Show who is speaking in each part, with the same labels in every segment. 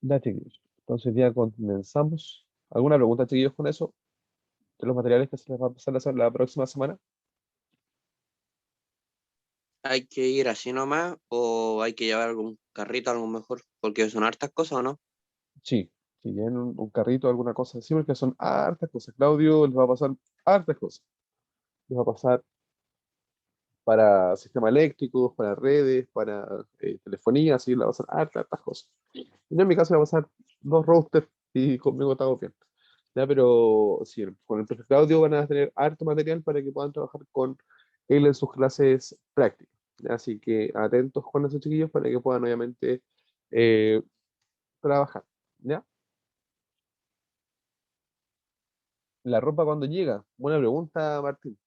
Speaker 1: Ya, chiquillos. Entonces ya comenzamos. ¿Alguna pregunta, chiquillos, con eso? ¿De los materiales que se les va a pasar la próxima semana?
Speaker 2: ¿Hay que ir así nomás o hay que llevar algún carrito, algo mejor? Porque son hartas cosas, ¿o no?
Speaker 1: Sí. Si tienen un carrito o alguna cosa así, porque son hartas cosas. Claudio les va a pasar hartas cosas. Les va a pasar para sistemas eléctricos, para redes, para telefonía, así, le va a pasar hartas cosas. Y yo en mi caso le va a pasar dos routers y conmigo estamos bien. Ya, pero sí, con el profe Claudio van a tener harto material para que puedan trabajar con él en sus clases prácticas. ¿Ya? Así que atentos con esos chiquillos para que puedan obviamente eh, trabajar. ¿Ya? La ropa cuando llega. Buena pregunta, Martín.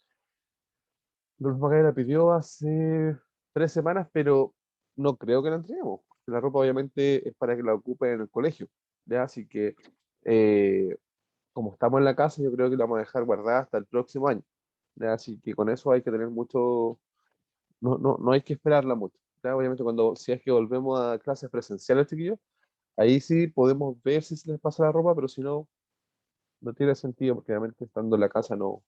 Speaker 1: La ropa que la pidió hace 3 semanas, pero no creo que la entreguemos. La ropa obviamente es para que la ocupen en el colegio. ¿Ya? Así que eh, como estamos en la casa, yo creo que la vamos a dejar guardada hasta el próximo año. ¿Ya? Así que con eso hay que tener mucho, no hay que esperarla mucho. ¿Ya? Obviamente si es que volvemos a clases presenciales, chiquillos, ahí sí podemos ver si se les pasa la ropa, pero si no, no tiene sentido, porque obviamente estando en la casa no.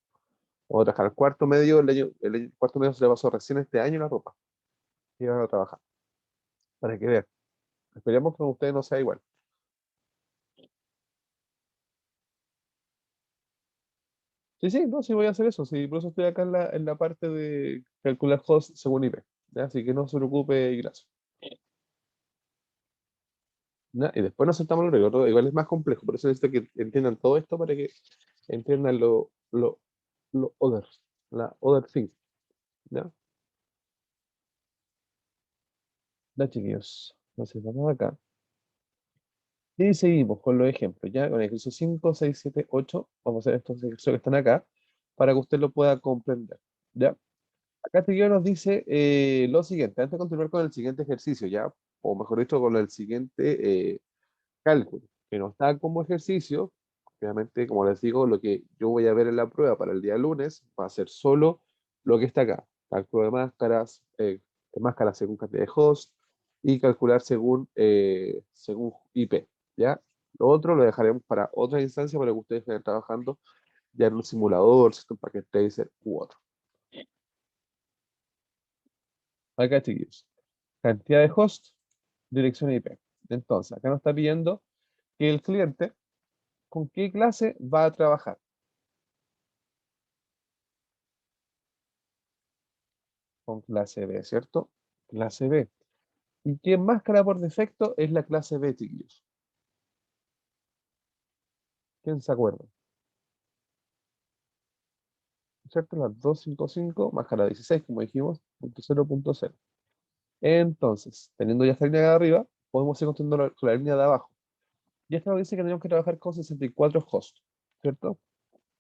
Speaker 1: Vamos a trabajar el cuarto medio, el cuarto medio se le pasó recién este año la ropa, y van a trabajar, para que vean. Esperemos que con ustedes no sea igual. Sí, sí, no, sí voy a hacer eso, sí, por eso estoy acá en la parte de calcular host según IP. ¿Ya? Así que no se preocupe, Ignacio. ¿Ya? Y después nos saltamos lo otro, igual es más complejo, por eso necesito que entiendan todo esto para que entiendan lo other, la other thing. ¿Ya? Ya, chiquillos. Entonces vamos acá. Y seguimos con los ejemplos, ¿ya? Con el ejercicio 5, 6, 7, 8. Vamos a hacer estos ejercicios que están acá para que usted lo pueda comprender, ¿ya? Acá Tiguio nos dice lo siguiente, antes de continuar con el siguiente ejercicio, ¿ya? O mejor dicho, con el siguiente cálculo, que no está como ejercicio. Obviamente, como les digo, lo que yo voy a ver en la prueba para el día lunes va a ser solo lo que está acá. Cálculo de máscaras según cantidad de host y calcular según IP, ¿ya? Lo otro lo dejaremos para otra instancia para que ustedes estén trabajando ya en un simulador, System Packet Tracer u otro. Acá, chiquillos. Cantidad de host, dirección IP. Entonces, acá nos está pidiendo que el cliente con qué clase va a trabajar. Con clase B, ¿cierto? Clase B. ¿Y qué máscara por defecto es la clase B, chiquillos? ¿Quién se acuerda? ¿Cierto? La 255, máscara 16, como dijimos, punto 0.0. Entonces, teniendo ya esta línea de arriba, podemos ir continuando con la línea de abajo. Y esta nos dice que tenemos que trabajar con 64 hosts, ¿cierto?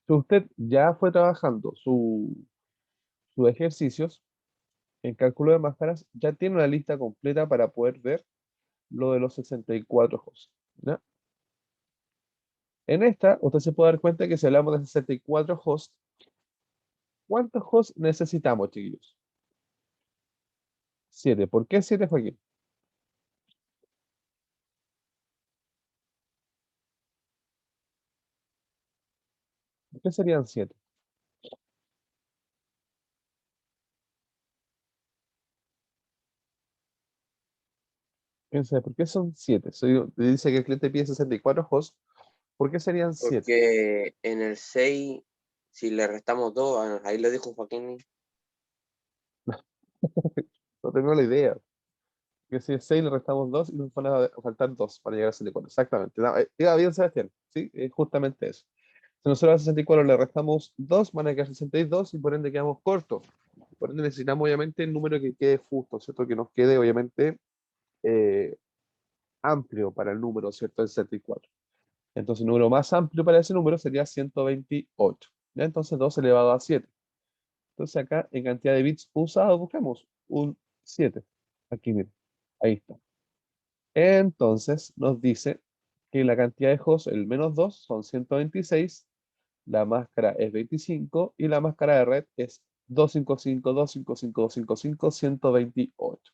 Speaker 1: Si usted ya fue trabajando sus ejercicios en cálculo de máscaras, ya tiene una lista completa para poder ver lo de los 64 hosts. ¿Ya? En esta, usted se puede dar cuenta que si hablamos de 64 hosts, ¿cuántos hosts necesitamos, chiquillos? 7. ¿Por qué 7, Joaquín? ¿Por qué serían 7? Piensa, ¿por qué son 7? Dice que el cliente pide 64 hosts. ¿Por qué serían 7?
Speaker 2: Porque en el 6 si le restamos 2, ahí lo dijo Joaquín.
Speaker 1: No tengo la idea. Que si es 6 le restamos 2 y nos van a faltar 2 para llegar a 64. Exactamente. No, iba bien, Sebastián. Sí, es justamente eso. Si nosotros a 64 le restamos 2, van a quedar 62 y por ende quedamos cortos. Por ende necesitamos obviamente el número que quede justo, ¿cierto? Que nos quede obviamente eh, amplio para el número, ¿cierto? El 64. Entonces el número más amplio para ese número sería 128. ¿Ya? Entonces 2 elevado a 7. Entonces acá en cantidad de bits usados buscamos un 7. Aquí, miren. Ahí está. Entonces nos dice que la cantidad de hosts, el -2, son 126, la máscara es 25 y la máscara de red es 255, 255, 255, 128.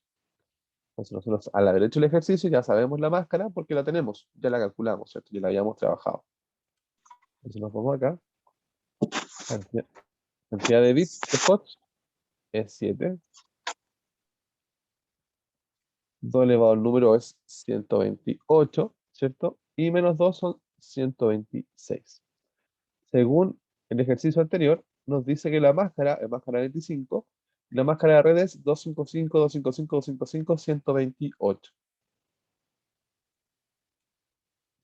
Speaker 1: Entonces nosotros al haber hecho el ejercicio ya sabemos la máscara porque la tenemos, ya la calculamos, ¿cierto? Ya la habíamos trabajado. Entonces nos vamos acá, cantidad, cantidad de bits de host es 7, 2 elevado al número es 128, ¿cierto? Y menos 2 son 126. Según el ejercicio anterior, nos dice que la máscara es máscara 25 y la máscara de red es 255, 255, 255, 128.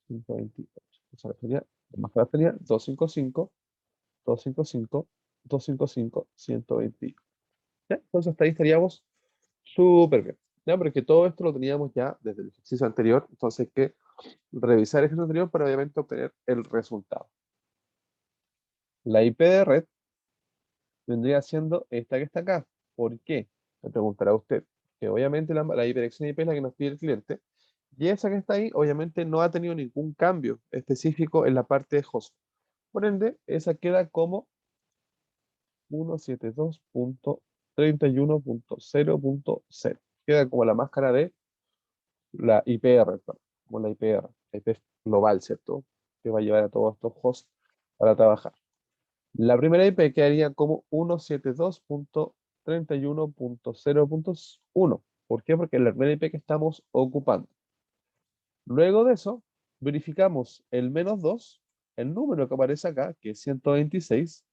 Speaker 1: 128. O sea, sería, la máscara sería 255, 255, 255, 128. ¿Ya? Entonces hasta ahí estaríamos súper bien. ¿Ya? Porque todo esto lo teníamos ya desde el ejercicio anterior, entonces hay que revisar el ejercicio anterior para obviamente obtener el resultado. La IP de red vendría siendo esta que está acá. ¿Por qué? Me preguntará usted. Que obviamente la bidirección IP es la que nos pide el cliente. Y esa que está ahí, obviamente, no ha tenido ningún cambio específico en la parte de host. Por ende, esa queda como 172.31.0.0. Queda como la máscara de la IP de red, perdón, como la IP de red, la IP global, ¿cierto? Que va a llevar a todos estos hosts para trabajar. La primera IP quedaría como 172.31.0.1. ¿Por qué? Porque es la primera IP que estamos ocupando. Luego de eso, verificamos el menos 2, el número que aparece acá, que es 126,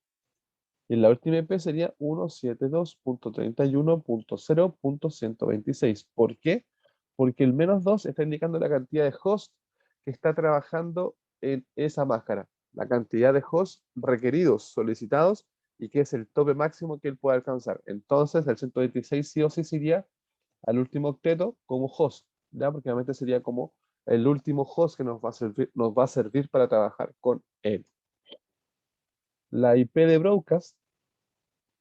Speaker 1: y la última IP sería 172.31.0.126. ¿Por qué? Porque el menos 2 está indicando la cantidad de hosts que está trabajando en esa máscara, la cantidad de hosts requeridos, solicitados, y que es el tope máximo que él puede alcanzar. Entonces, el 126 sí o sí sería al último octeto como host, ¿ya? Porque obviamente sería como el último host que nos va a servir para trabajar con él. La IP de broadcast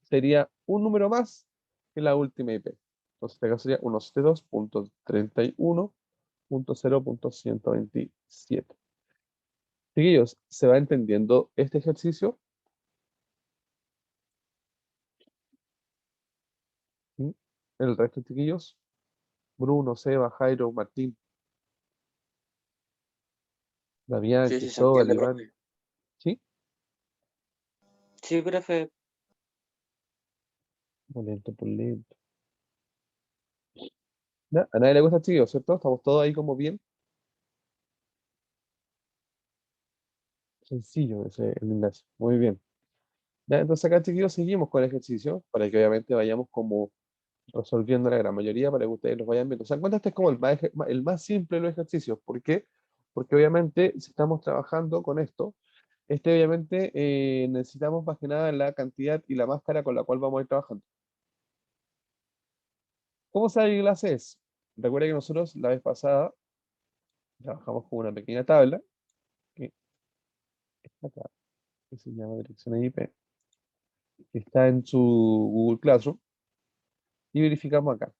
Speaker 1: sería un número más que la última IP. Entonces, este caso sería 172.31.0.127. Chiquillos, ¿se va entendiendo este ejercicio? ¿Mm? El resto, chiquillos, Bruno, Seba, Jairo, Martín, Damián,
Speaker 2: Sí, sí, se
Speaker 1: Cristóbal,
Speaker 2: entiende,
Speaker 1: Iván,
Speaker 2: profe.
Speaker 1: ¿sí?
Speaker 2: Sí, profe.
Speaker 1: Por lento, por lento. ¿Ya? A nadie le gusta, chiquillos, ¿cierto? Estamos todos ahí como bien sencillo ese el enlace. Muy bien. ¿Ya? Entonces acá, chiquillos, seguimos con el ejercicio para que obviamente vayamos como resolviendo la gran mayoría para que ustedes los vayan viendo. O sea, en cuenta este es como el más simple de los ejercicios. ¿Por qué? Porque obviamente si estamos trabajando con esto, obviamente necesitamos más que nada la cantidad y la máscara con la cual vamos a ir trabajando. ¿Cómo sabe qué clase es? Recuerda que nosotros la vez pasada trabajamos con una pequeña tabla que está acá, que se llama dirección IP, que está en su Google Classroom y verificamos acá.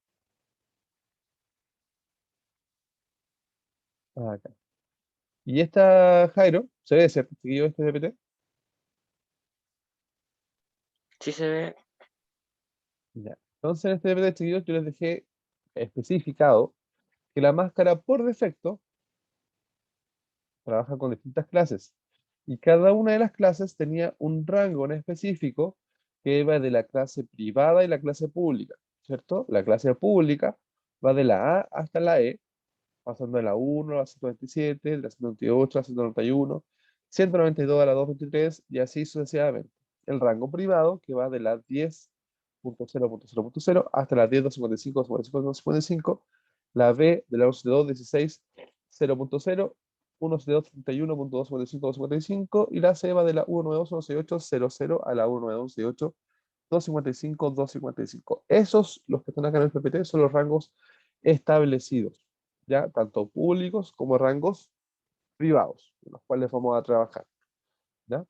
Speaker 1: Acá. Y esta, Jairo, se ve, ¿cierto? Chiquillo, este DPT.
Speaker 2: Sí se ve.
Speaker 1: Ya. Entonces, en este DPT, chiquillos, yo les dejé especificado que la máscara por defecto trabaja con distintas clases. Y cada una de las clases tenía un rango en específico que va de la clase privada y la clase pública, ¿cierto? La clase pública va de la A hasta la E, pasando de la 1 a la 127, de la 128 a la 191, 192 a la 223 y así sucesivamente. El rango privado que va de la 10.0.0.0 hasta la 10.255, 255, la B de la 11.2.16, 0.0, 1.2.31.255, 255 y la C va de la 1.2.168.00 a la 1.2.168, 255, 255. Esos, los que están acá en el PPT, son los rangos establecidos, ya tanto públicos como rangos privados, en los cuales vamos a trabajar, ¿ya?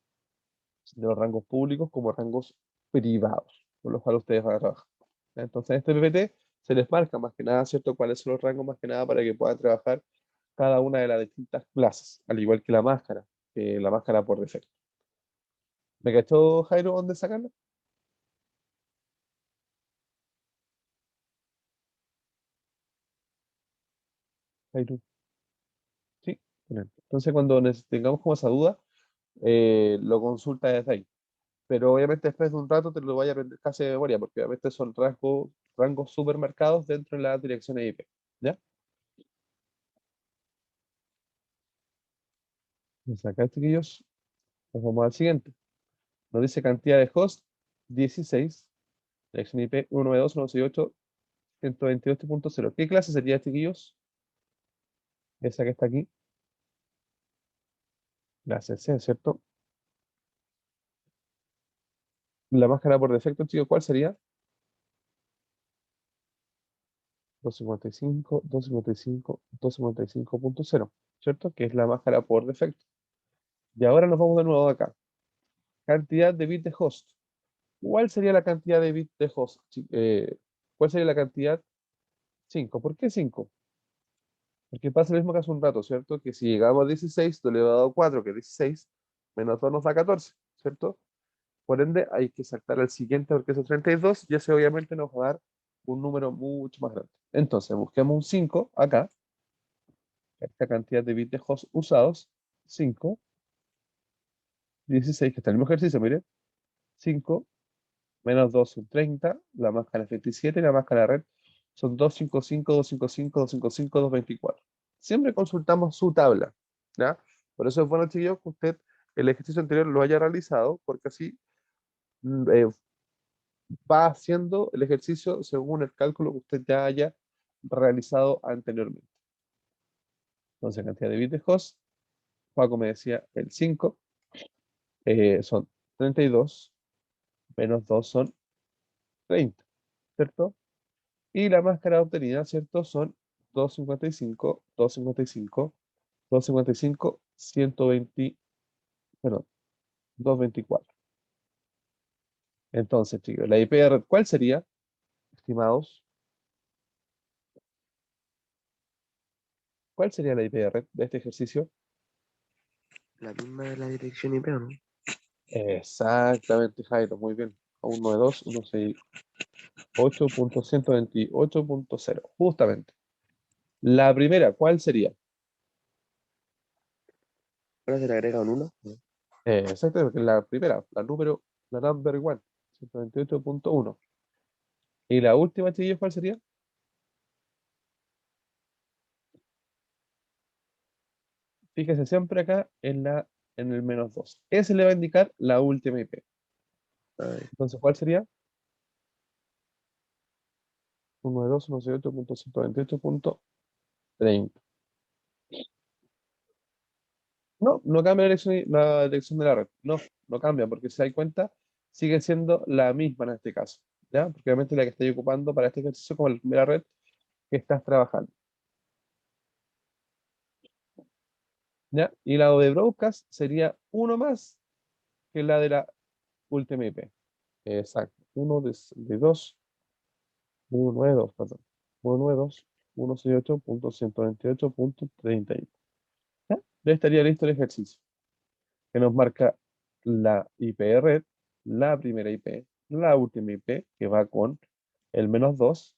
Speaker 1: De los rangos públicos como rangos privados, con los cuales ustedes van a trabajar. ¿Ya? Entonces, en este PPT se les marca más que nada, ¿cierto?, cuáles son los rangos más que nada para que puedan trabajar cada una de las distintas clases, al igual que la máscara por defecto. ¿Me cachó, Jairo, dónde sacarla? Jairo. Sí, excelente. Entonces cuando tengamos como esa duda, lo consulta desde ahí. Pero obviamente después de un rato te lo vaya a aprender casi de memoria, porque obviamente son rangos supermercados dentro de las direcciones IP. ¿Ya? Entonces acá, chiquillos, nos vamos al siguiente. Nos dice cantidad de host 16, dirección IP 192.168.128.0. ¿Qué clase sería, chiquillos? Esa que está aquí. La CC, ¿cierto? La máscara por defecto, chicos, ¿cuál sería? 255, 255, 255.0, ¿cierto? Que es la máscara por defecto. Y ahora nos vamos de nuevo acá. Cantidad de bits de host. ¿Cuál sería la cantidad de bits de host? ¿Cuál sería la cantidad? 5. ¿Por qué 5? Porque pasa lo mismo que hace un rato, ¿cierto? Que si llegamos a 16, tú le vas a dar 4, que es 16, menos 2 nos da 14, ¿cierto? Por ende, hay que saltar al siguiente porque es 32, y ese obviamente nos va a dar un número mucho más grande. Entonces, busquemos un 5 acá, esta cantidad de bits de host usados, 5, 16, que está en el mismo ejercicio, mire, 5 menos 2 son 30, la máscara es 27 y la máscara de red son 255, 255, 255, 224. Siempre consultamos su tabla, ¿ya? Por eso es bueno, chicos, que usted el ejercicio anterior lo haya realizado, porque así va haciendo el ejercicio según el cálculo que usted ya haya realizado anteriormente. Entonces, cantidad de bits de host, Paco me decía el 5, son 32, menos 2 son 30, ¿cierto? Y la máscara obtenida, ¿cierto? Son 255, 255, 255, 120, perdón, 224. Entonces, chicos, la IP de red, ¿cuál sería, estimados? ¿Cuál sería la IP de red de este ejercicio?
Speaker 2: La misma de la dirección IP, ¿o no?
Speaker 1: Exactamente, Jairo, muy bien. 192.168.128.0, justamente. La primera, ¿cuál sería?
Speaker 2: Ahora se le agrega un 1.
Speaker 1: Exactamente, la primera, la number one, 128.1. Y la última, chiquillos, ¿cuál sería? Fíjese siempre acá en el menos 2. Ese le va a indicar la última IP. Entonces, ¿cuál sería? 192.168.128.30. No, no cambia la dirección de la red. No, no cambia, porque si se da cuenta, sigue siendo la misma en este caso. ¿Ya? Porque obviamente la que estoy ocupando para este ejercicio como la primera red que estás trabajando. ¿Ya? Y la de broadcast sería uno más que la de la última IP. Exacto. Uno de dos, 192, perdón. 192, 168.128.31. ¿Ya? Ya estaría listo el ejercicio, que nos marca la IP de red, la primera IP, la última IP, que va con el menos 2,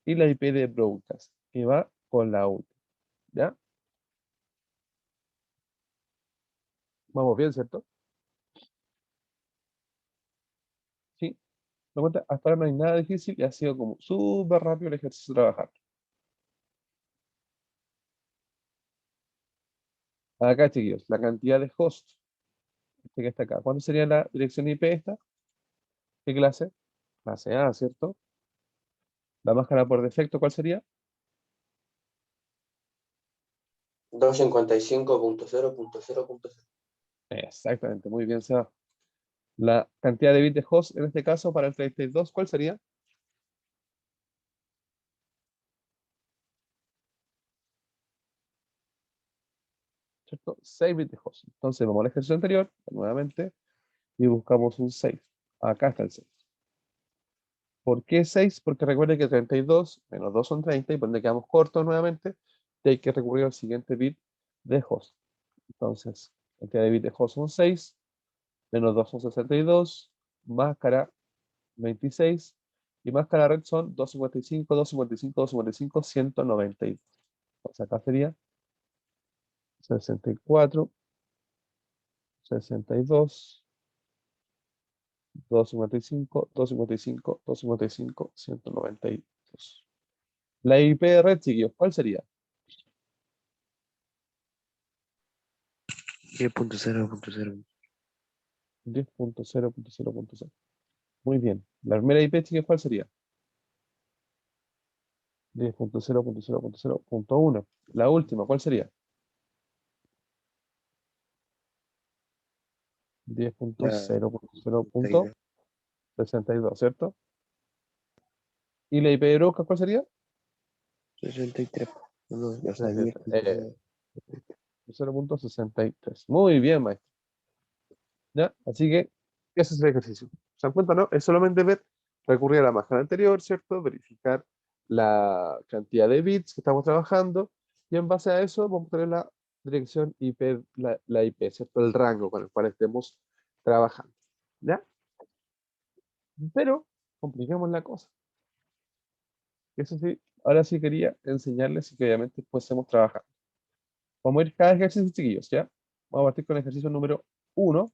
Speaker 1: y la IP de broadcast, que va con la última. ¿Ya? Vamos bien, ¿cierto? Sí. Me cuenta, hasta ahora no hay nada difícil y ha sido como súper rápido el ejercicio de trabajar. Acá, chiquillos, la cantidad de hosts, este que está acá. ¿Cuánto sería la dirección IP esta? ¿Qué clase? Clase A, ¿cierto? La máscara por defecto, ¿cuál sería?
Speaker 2: 255.0.0.0.
Speaker 1: Exactamente, muy bien, Seba. La cantidad de bits de host, en este caso, para el 32, ¿cuál sería? ¿Cierto? 6 bits de host. Entonces, vamos al ejercicio anterior, nuevamente, y buscamos un 6. Acá está el 6. ¿Por qué 6? Porque recuerde que 32 menos 2 son 30 y por ende quedamos cortos nuevamente y hay que recurrir al siguiente bit de host. Entonces, cantidad de bits de host son 6, menos 2 son 62, máscara 26 y máscara red son 255, 255, 255, 192. Entonces acá sería 64, 62, 255, 255, 255, 192. La IP de red, chiquillos, ¿cuál sería?
Speaker 2: 10.0.0.
Speaker 1: 10.0.0.0. Muy bien. La primera IP, chiquillos, ¿cuál sería? 10.0.0.0.1. La última, ¿cuál sería?
Speaker 2: La
Speaker 1: 10.0.0.62, ¿cierto? ¿Y la IP de Broca cuál sería?
Speaker 2: 63. No, o sea,
Speaker 1: 63.
Speaker 2: 10.0.
Speaker 1: 0.63. Muy bien, maestro. ¿Ya? Así que ese es el ejercicio. ¿Se dan cuenta, no? Es solamente ver, recurrir a la máquina anterior, ¿cierto? Verificar la cantidad de bits que estamos trabajando y en base a eso vamos a tener la dirección IP, la IP, ¿cierto? El rango con el cual estemos trabajando. ¿Ya? Pero compliquemos la cosa. Eso sí, ahora sí quería enseñarles y que obviamente pues estemos trabajando. Vamos a ir cada ejercicio, chiquillos, ¿ya? Vamos a partir con el ejercicio número 1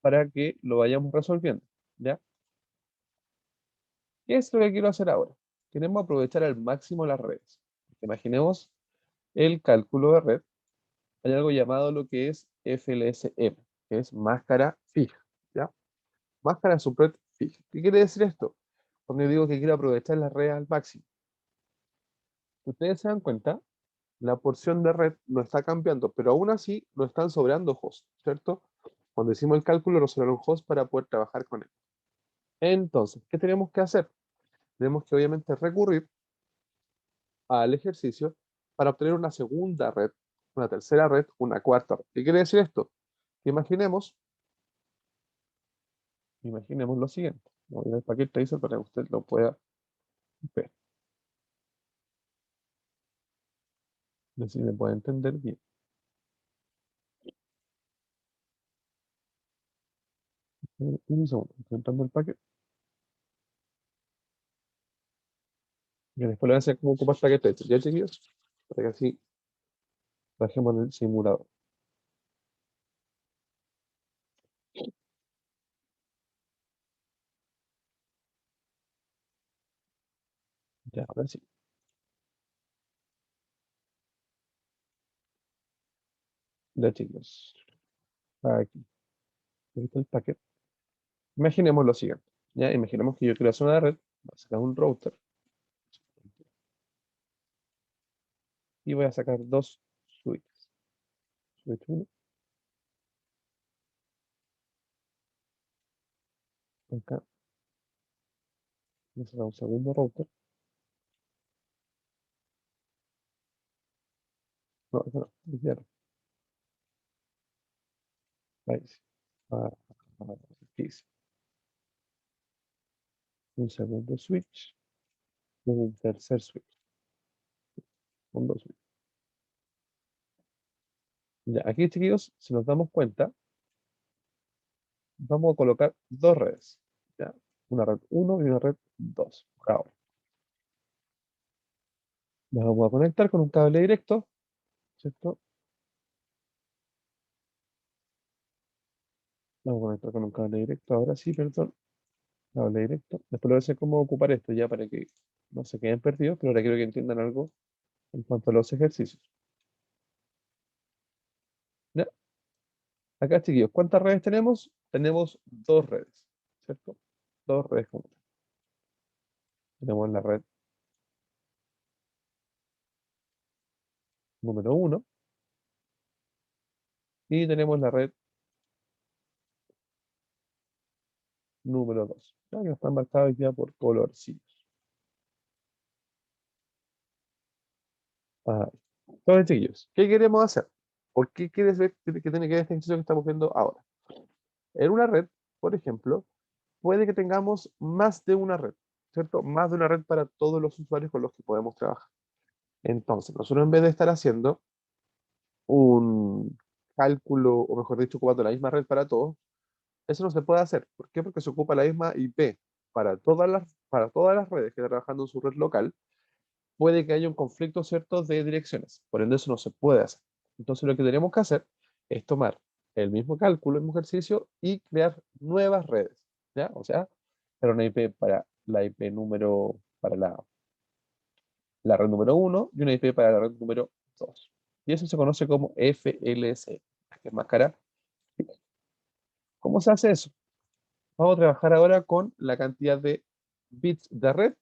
Speaker 1: para que lo vayamos resolviendo, ¿ya? ¿Qué es lo que quiero hacer ahora? Queremos aprovechar al máximo las redes. Imaginemos el cálculo de red. Hay algo llamado lo que es FLSM, que es máscara fija, ¿ya? Máscara subred fija. ¿Qué quiere decir esto? Cuando yo digo que quiero aprovechar las redes al máximo. Si ustedes se dan cuenta, la porción de red no está cambiando, pero aún así no están sobrando hosts, ¿cierto? Cuando hicimos el cálculo nos sobraron hosts para poder trabajar con él. Entonces, ¿qué tenemos que hacer? Tenemos que obviamente recurrir al ejercicio para obtener una segunda red, una tercera red, una cuarta red. ¿Qué quiere decir esto? Imaginemos lo siguiente. Voy a ir al paquete Tracer para que usted lo pueda ver. Y así me puede entender bien. Un segundo, estoy entrando el paquete. Y después le voy a enseñar cómo ocupar el paquete Tracer. ¿Ya, chiquillos? Para que así trabajemos en el simulador. Ya, ahora sí. Ya, chicos. Aquí. Aquí está el paquete. Imaginemos lo siguiente. Ya, imaginemos que yo quiero hacer una red. Voy a sacar un router. Y voy a sacar dos switches. Switch 1. Acá. Voy a sacar un segundo router. No, eso no. Izquierda. Ahí sí. Ah, aquí sí. Un segundo switch. Y un tercer switch. Con dos switches. Ya, aquí, chiquillos, si nos damos cuenta, vamos a colocar dos redes. ¿Ya? Una red 1 y una red 2. Ahora, las vamos a conectar con un cable directo, ¿cierto? Vamos a conectar con un cable directo. Ahora sí, perdón. Cable directo. Después lo voy a hacer cómo ocupar esto ya para que no se queden perdidos, pero ahora quiero que entiendan algo en cuanto a los ejercicios. ¿Ya? Acá, chiquillos, ¿cuántas redes tenemos? Tenemos dos redes, ¿cierto? Dos redes juntas. Tenemos la red número 1 y tenemos la red número 2. Ya que están marcados ya por colorcitos. Ahí. Entonces, chiquillos, ¿qué queremos hacer? ¿Por qué quieres ver que tiene que ver este ejercicio que estamos viendo ahora? En una red, por ejemplo, puede que tengamos más de una red, ¿cierto? Más de una red para todos los usuarios con los que podemos trabajar. Entonces, nosotros en vez de estar haciendo un cálculo, o mejor dicho, ocupando la misma red para todos, eso no se puede hacer. ¿Por qué? Porque se ocupa la misma IP para todas las redes que están trabajando en su red local puede que haya un conflicto, ¿cierto?, de direcciones. Por ende, eso no se puede hacer. Entonces, lo que tenemos que hacer es tomar el mismo cálculo, el mismo ejercicio y crear nuevas redes, ¿ya? O sea, para una IP para la IP número, para la red número uno y una IP para la red número 2. Y eso se conoce como FLC, que es más cara. ¿Cómo se hace eso? Vamos a trabajar ahora con la cantidad de bits de red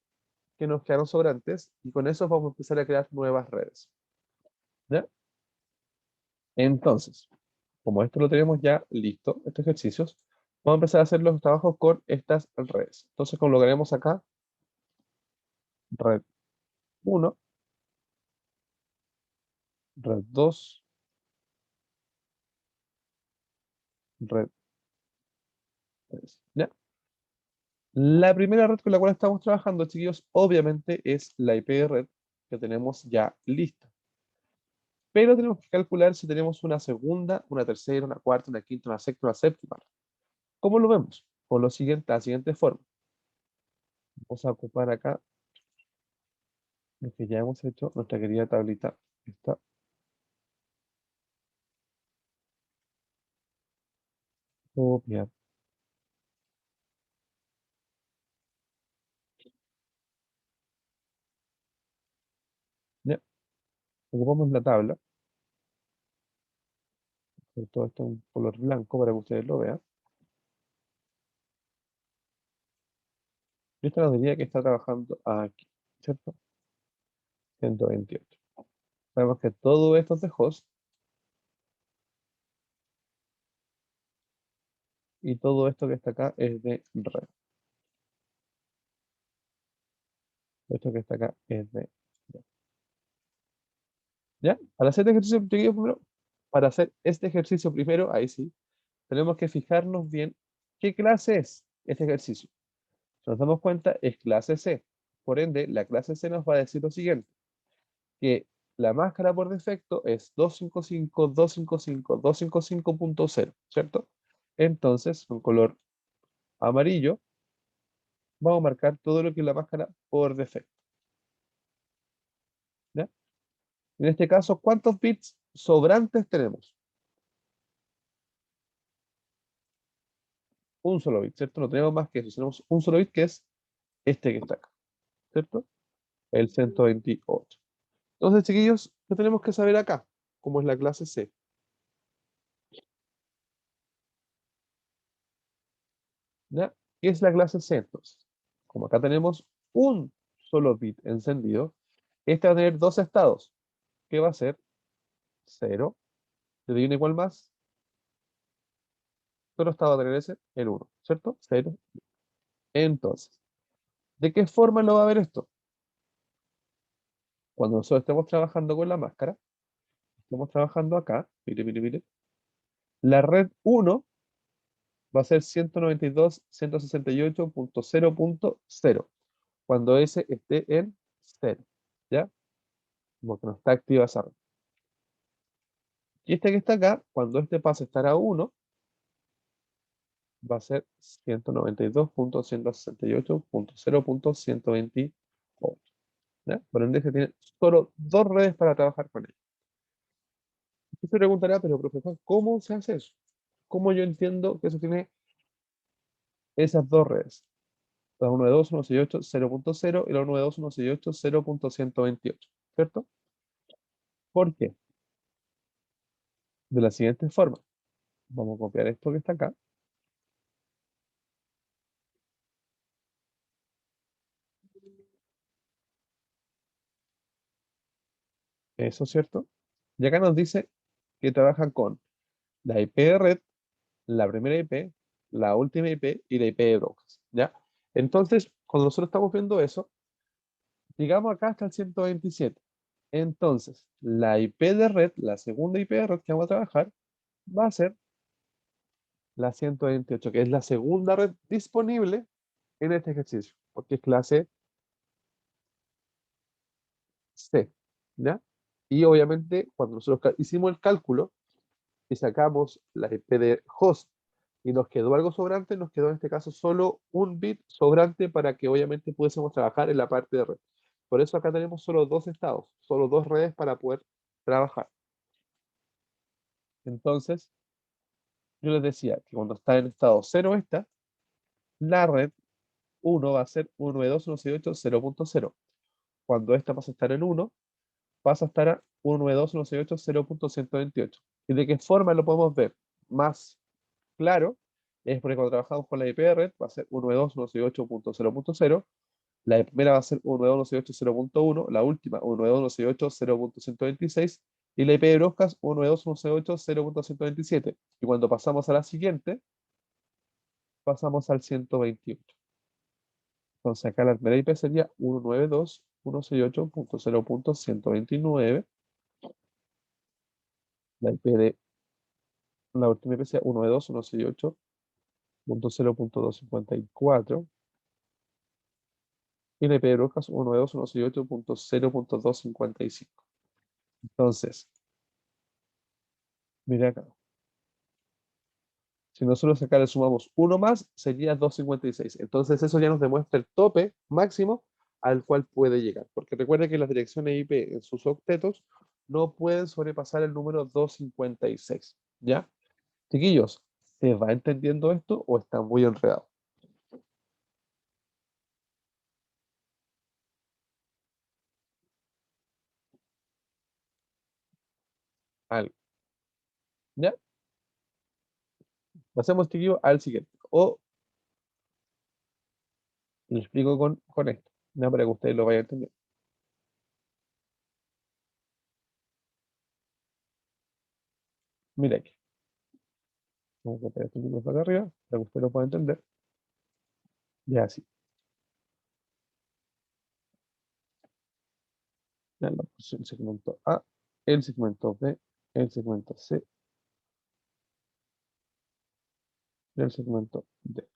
Speaker 1: que nos quedaron sobrantes y con eso vamos a empezar a crear nuevas redes. ¿Ya? Entonces, como esto lo tenemos ya listo, estos ejercicios, vamos a empezar a hacer los trabajos con estas redes. Entonces, como lo haremos acá, red uno, red 2, red 3. ¿Ya? La primera red con la cual estamos trabajando, chiquillos, obviamente es la IP de red que tenemos ya lista. Pero tenemos que calcular si tenemos una segunda, una tercera, una cuarta, una quinta, una sexta, una séptima. ¿Cómo lo vemos? Con lo siguiente, la siguiente forma. Vamos a ocupar acá lo que ya hemos hecho, nuestra querida tablita. Esta, copiar. Ya, ocupamos la tabla. Todo esto en color blanco para que ustedes lo vean. Y esta nos diría que está trabajando aquí, ¿cierto? 128. Sabemos que todo esto es de host y todo esto que está acá es de red. Esto que está acá es de red. ¿Ya? Para hacer este ejercicio, chiquillos, primero, para hacer este ejercicio primero, ahí sí, tenemos que fijarnos bien qué clase es este ejercicio. Si nos damos cuenta, es clase C. Por ende, la clase C nos va a decir lo siguiente, que la máscara por defecto es 255.255.255.0, ¿cierto? Entonces, con color amarillo, vamos a marcar todo lo que es la máscara por defecto. ¿Ya? En este caso, ¿cuántos bits sobrantes tenemos? Un solo bit, ¿cierto? No tenemos más que eso. Tenemos un solo bit que es este que está acá, ¿cierto? El 128. Entonces, chiquillos, ¿qué tenemos que saber acá? ¿Cómo es la clase C? ¿Ya? ¿Qué es la clase C entonces? Como acá tenemos un solo bit encendido, este va a tener dos estados. ¿Qué va a ser? 0. ¿Le doy un igual más? ¿Qué estado va a tener ese? El 1, ¿cierto? 0. Entonces, ¿de qué forma lo va a ver esto? Cuando nosotros estemos trabajando con la máscara, estamos trabajando acá, mire, mire, mire, la red uno va a ser 192.168.0.0 cuando ese esté en 0, ¿ya? Porque no está activa esa red. Y este que está acá, cuando este pase a estar a 1, va a ser 192.168.0.128. ¿Ya? Por ende, se tiene solo dos redes para trabajar con él. Usted se preguntará, pero profesor, ¿cómo se hace eso? ¿Cómo yo entiendo que eso tiene esas dos redes? La 192.168.0.0 y la 192.168.0.128, ¿cierto? ¿Por qué? De la siguiente forma. Vamos a copiar esto que está acá. Eso, ¿cierto? Y acá nos dice que trabaja con la IP de red, la primera IP, la última IP y la IP de broadcast, ¿ya? Entonces, cuando nosotros estamos viendo eso, digamos acá hasta el 127. Entonces, la IP de red, la segunda IP de red que vamos a trabajar, va a ser la 128, que es la segunda red disponible en este ejercicio, porque es clase C, ¿ya? Y obviamente, cuando nosotros hicimos el cálculo y sacamos la IP de host y nos quedó algo sobrante, nos quedó en este caso solo un bit sobrante para que obviamente pudiésemos trabajar en la parte de red. Por eso acá tenemos solo dos estados, solo dos redes para poder trabajar. Entonces, yo les decía que cuando está en estado 0 esta, la red 1 va a ser 192.168.0.0. Cuando esta pasa a estar en 1, pasa a estar a 192.168.0.128. ¿Y de qué forma lo podemos ver más claro? Es porque cuando trabajamos con la IP de red va a ser 192.168.0.0, la primera va a ser 192.168.0.1, la última 192.168.0.126 y la IP de Broadcast 192.168.0.127. Y cuando pasamos a la siguiente, pasamos al 128. Entonces acá la primera IP sería 192.168.0.129. La IP de la última IP sería 192.168.0.254. Y la IP de Broadcast 192.168.0.255. Entonces, mira acá. Si nosotros acá le sumamos uno más, sería 256. Entonces eso ya nos demuestra el tope máximo al cual puede llegar. Porque recuerde que las direcciones IP en sus octetos no pueden sobrepasar el número 256. ¿Ya? Chiquillos, ¿se va entendiendo esto o está muy enredado? Algo. ¿Ya? Pasemos, chiquillos, al siguiente. O lo explico con esto. ¿Ya? Para que ustedes lo vayan entendiendo. Mira aquí. Vamos a copiar este libro para acá arriba, para que usted lo pueda entender. Ya así. Ya la posición segmento A, el segmento B, el segmento C y el segmento D.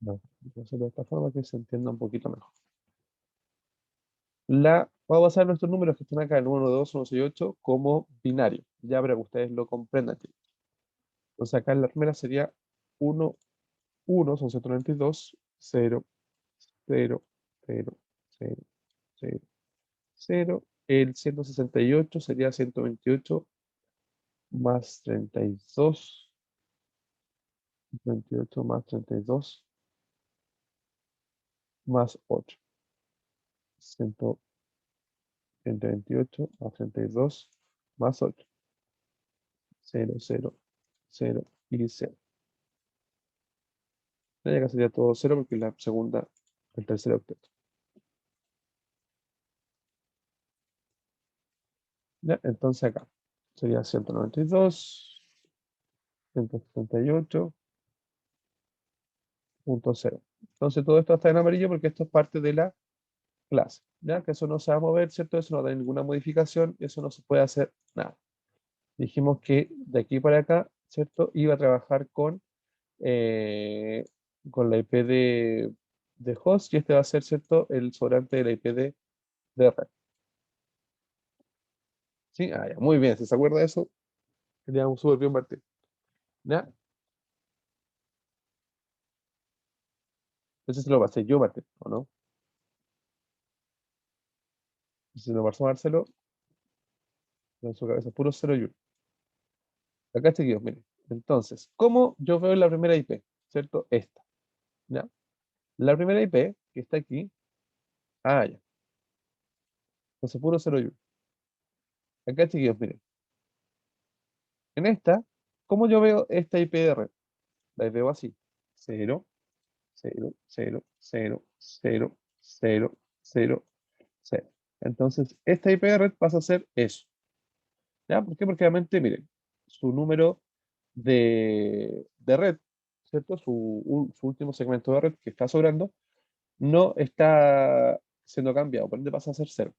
Speaker 1: Vamos a hacerlo de esta forma que se entienda un poquito mejor. Vamos a pasar nuestros números que están acá, el 1, 2, 1, 6, 8, como binario. Ya para que ustedes lo comprendan. Entonces acá en la primera sería 1, 1, son 192, 0, 0, 0, 0, 0, 0. El 168 sería 128 más 32, 28 más 32 más 8. 128 más 32 más 8. 0, 0, 0 y 0. Y acá sería todo 0 porque es la segunda, el tercer octeto. ¿Ya? Entonces acá sería 192, 178.0. Entonces todo esto está en amarillo porque esto es parte de la clase. ¿Ya? Que eso no se va a mover, ¿cierto? Eso no da ninguna modificación, eso no se puede hacer nada. Dijimos que de aquí para acá, ¿cierto? Iba a trabajar eh, con la IP de host y este va a ser, ¿cierto? El sobrante de la IP de red. ¿Sí? Ah, ya, muy bien, si se acuerda de eso, queríamos súper bien Martín. ¿Ya? Entonces se lo pasé yo, Martín, ¿o no? Si se lo pasó Marcelo, en su cabeza, puro 0 y 1. Acá seguimos, miren. Entonces, ¿cómo yo veo la primera IP? ¿Cierto? Esta. ¿Ya? La primera IP que está aquí, ah, ya. Entonces, puro 0 y 1. Acá seguimos, miren. En esta, ¿cómo yo veo esta IP de red? La veo así. 0, 0, 0, 0, 0, 0, 0, 0. Entonces, esta IP de red pasa a ser eso. ¿Ya? ¿Por qué? Porque obviamente, miren, su número de red, ¿cierto? Su último segmento de red que está sobrando, no está siendo cambiado, por ende pasa a ser cero.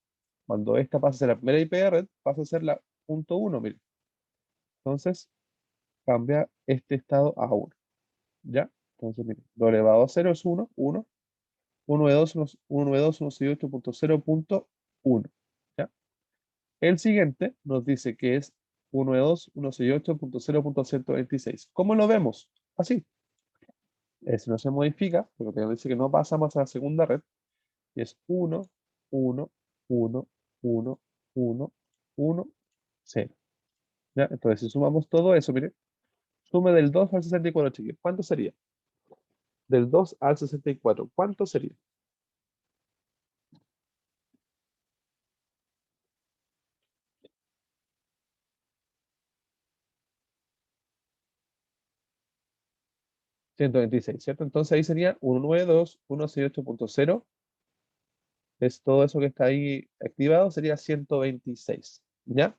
Speaker 1: Cuando esta pasa a ser la primera IP de red, pasa a ser la punto .1, miren. Entonces, cambia este estado a 1. ¿Ya? Entonces, miren, lo elevado a 0 es 1, 1, 1 de 2, 1 de 2, 168.0.1. ¿Ya? El siguiente nos dice que es 1 de 2, 168.0.126. ¿Cómo lo vemos? Así. Ese no se modifica, porque nos dice que no pasamos a la segunda red, y es 1, 1, 1, 1, 1, 1, 0. ¿Ya? Entonces, si sumamos todo eso, mire, sume del 2 al 64, chiquillos. ¿Cuánto sería? Del 2 al 64, ¿cuánto sería? $126, ¿cierto? Entonces ahí sería 192.168.0, es todo eso que está ahí activado, sería 126, ¿ya?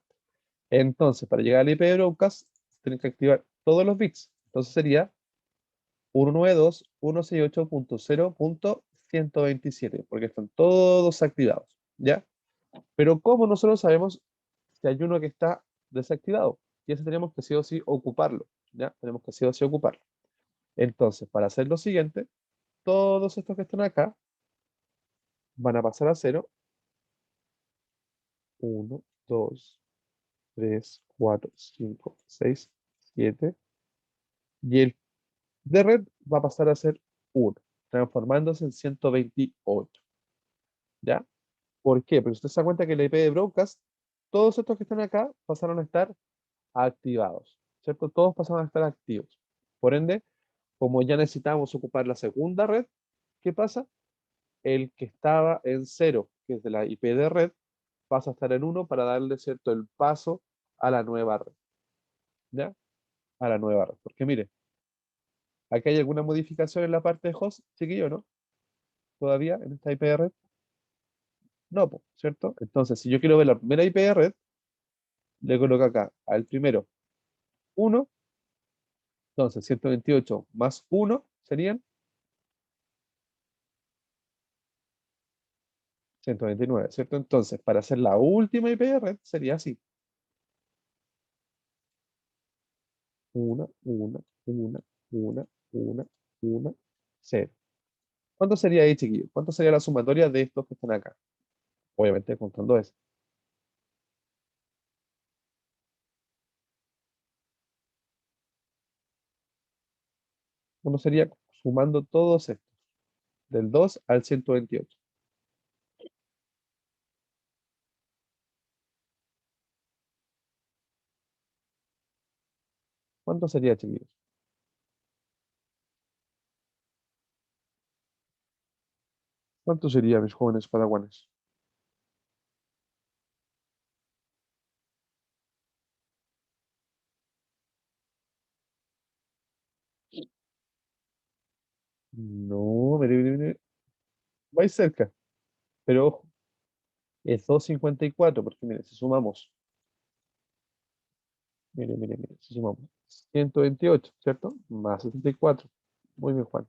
Speaker 1: Entonces, para llegar al IP de broadcast, tienen que activar todos los bits. Entonces sería 192.168.0.127, porque están todos activados, ¿ya? Pero ¿cómo nosotros sabemos si hay uno que está desactivado? Y ese tenemos que sí o sí ocuparlo, ¿ya? Tenemos que sí o sí ocuparlo. Entonces, para hacer lo siguiente, todos estos que están acá van a pasar a cero. 1, 2, 3, 4, 5, 6, 7. Y el de red va a pasar a ser 1, transformándose en 128. ¿Ya? ¿Por qué? Porque usted se da cuenta que el IP de broadcast, todos estos que están acá pasaron a estar activados, ¿cierto? Todos pasaron a estar activos. Por ende, como ya necesitamos ocupar la segunda red, ¿qué pasa? El que estaba en 0, que es de la IP de red, pasa a estar en 1 para darle, ¿cierto?, el paso a la nueva red, ¿ya? A la nueva red. Porque mire, aquí hay alguna modificación en la parte de host, chiquillo, ¿no? Todavía en esta IP de red. No, po, ¿cierto? Entonces, si yo quiero ver la primera IP de red, le coloco acá al primero 1, entonces 128 más 1 serían 129, ¿cierto? Entonces, para hacer la última IP de red sería así. 1, 1, 1, 1, 1, 1, 0. ¿Cuánto sería ahí, chiquillo? ¿Cuánto sería la sumatoria de estos que están acá? Obviamente contando eso. Uno sería sumando todos estos, del 2 al 128. ¿Cuánto sería, chiquillos? ¿Cuánto sería, mis jóvenes padawanes? No, mire, mire, mire. Vais cerca, pero ojo, es 254, porque mire, si sumamos, mire, mire, mire, si sumamos 128, ¿cierto? Más 64. Muy bien, Juan.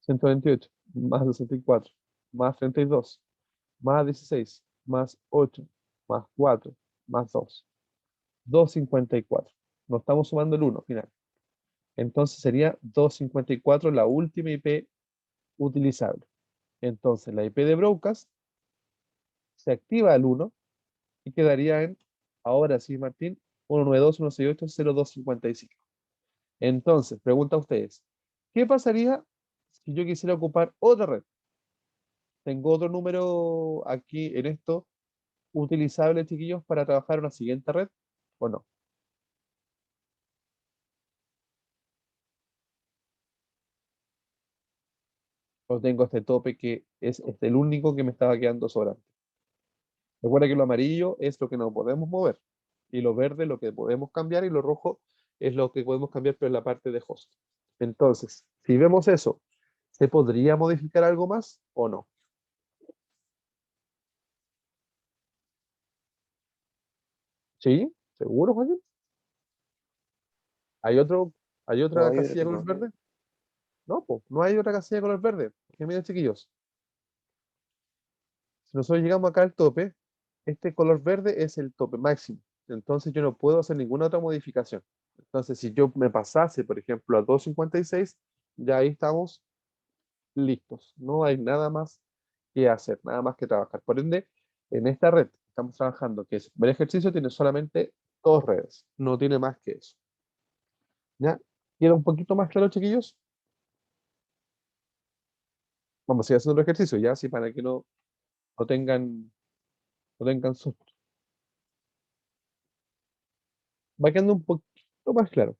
Speaker 1: 128 más 64 más 32 más 16 más 8 más 4 más 2. 254. No estamos sumando el 1 final. Entonces sería 254 la última IP utilizable. Entonces la IP de broadcast se activa al 1 y quedaría en, ahora sí, Martín, 192.168.0255. Entonces, pregunta a ustedes, ¿qué pasaría si yo quisiera ocupar otra red? Tengo otro número aquí en esto utilizable, chiquillos, para trabajar en una siguiente red, ¿o no? O tengo este tope que es este, el único que me estaba quedando sobrante. Recuerda que lo amarillo es lo que no podemos mover, y lo verde lo que podemos cambiar, y lo rojo es lo que podemos cambiar, pero en la parte de host. Entonces, si vemos eso, ¿se podría modificar algo más o no? ¿Sí? ¿Seguro, Joaquín? ¿Hay otro, hay
Speaker 2: No,
Speaker 1: otra
Speaker 2: yo creo
Speaker 1: casilla
Speaker 2: que
Speaker 1: color
Speaker 2: no.
Speaker 1: verde? No, pues, no hay otra casilla color verde. Que miren, chiquillos, si nosotros llegamos acá al tope, este color verde es el tope máximo. Entonces yo no puedo hacer ninguna otra modificación. Entonces, si yo me pasase, por ejemplo, a 256, ya ahí estamos listos. No hay nada más que hacer, nada más que trabajar. Por ende, en esta red que estamos trabajando, que es el ejercicio, tiene solamente dos redes. No tiene más que eso. ¿Ya? ¿Queda un poquito más claro, chiquillos? Vamos a ir haciendo el ejercicio ya, así para que no tengan, no tengan susto. Va quedando un poquito más claro.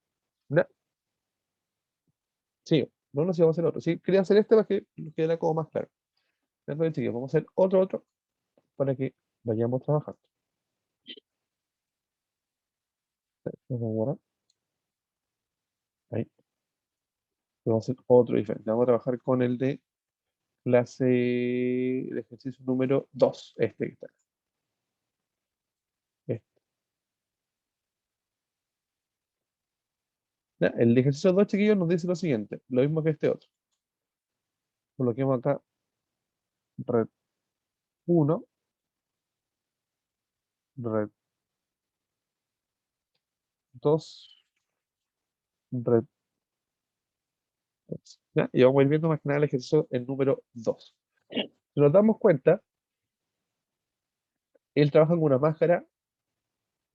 Speaker 1: ¿Ya? Sí, no sé, vamos a hacer otro. Sí, quería hacer este para que quede como más claro. Entonces, chicos, vamos a hacer otro para que vayamos trabajando. Vamos a borrar. Ahí. Vamos a hacer otro diferente. Vamos a trabajar con el de clase de ejercicio número 2. Este que está acá. Este. ¿Ya? El de ejercicio 2, chiquillos, nos dice lo siguiente. Lo mismo que este otro. Coloquemos acá red 1, red 2, red 3. ¿Ya? Y vamos a ir viendo más que nada el ejercicio el número 2. Si nos damos cuenta, él trabaja con una máscara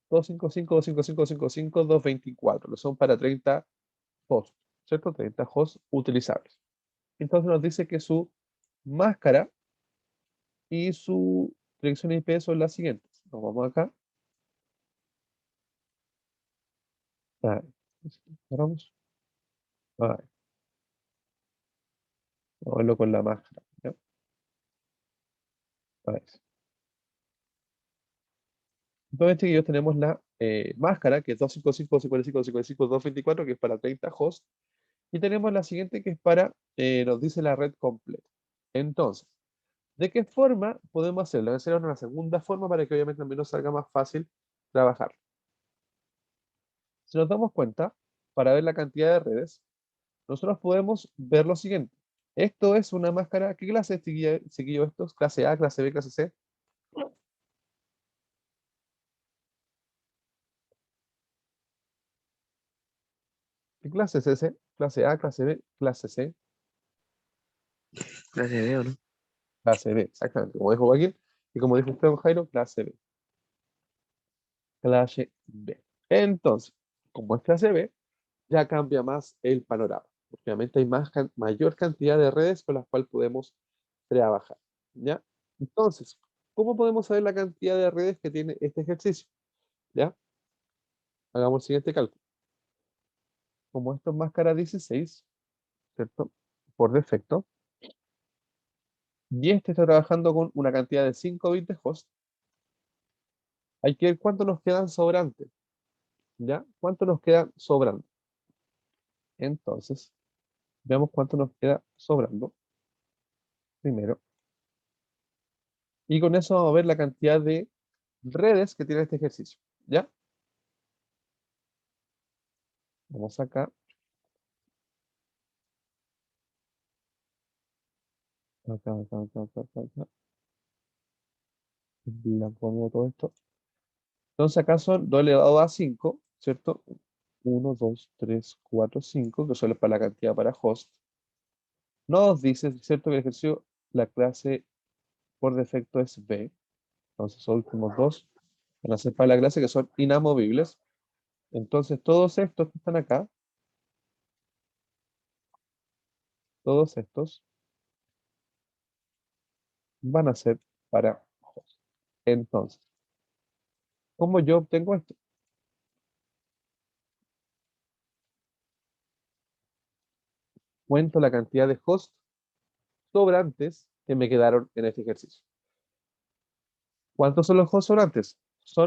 Speaker 1: 255, 255, 255, 224. Lo son para 30 hosts, ¿cierto? 30 hosts utilizables. Entonces nos dice que su máscara y su dirección IP son las siguientes. Nos vamos acá. Ahí. Cerramos. Ahí. Vamos a verlo con la máscara. ¿Ya? Ahí. Entonces, chiquillos, tenemos la máscara, que es 255, 255, 255, 224, que es para 30 hosts. Y tenemos la siguiente, que es para, nos dice la red completa. Entonces, ¿de qué forma podemos hacerlo? Voy a hacer una segunda forma para que obviamente también nos salga más fácil trabajar. Si nos damos cuenta, para ver la cantidad de redes, nosotros podemos ver lo siguiente. Esto es una máscara. ¿Qué clase es, chiquillo, esto? ¿Clase A, clase B, clase C? ¿Qué clase es ese? ¿Clase A, clase B, clase C?
Speaker 2: Clase de, ¿o no?
Speaker 1: Clase B, exactamente. Como dijo Joaquín, y como dijo usted, don Jairo, clase B. Clase B. Entonces, como es clase B, ya cambia más el panorama. Porque obviamente hay mayor cantidad de redes con las cuales podemos trabajar. ¿Ya? Entonces, ¿cómo podemos saber la cantidad de redes que tiene este ejercicio? ¿Ya? Hagamos el siguiente cálculo. Como esto es máscara 16, ¿cierto? Por defecto, y este está trabajando con una cantidad de 5 bits de host, hay que ver cuánto nos quedan sobrantes. ¿Ya? ¿Cuánto nos queda sobrando? Entonces, veamos cuánto nos queda sobrando primero. Y con eso vamos a ver la cantidad de redes que tiene este ejercicio. ¿Ya? Vamos acá. Acá. Blanco todo esto. Entonces acá son 2 elevado a 5, ¿cierto? 1, 2, 3, 4, 5, que son para la cantidad para host. Nos dice, ¿cierto? Que el ejercicio, la clase por defecto es B. Entonces, los últimos dos van a ser para la clase que son inamovibles. Entonces, todos estos que están acá, todos estos van a ser para host. Entonces, ¿cómo yo obtengo esto? Cuento la cantidad de hosts sobrantes que me quedaron en este ejercicio. ¿Cuántos son los hosts sobrantes?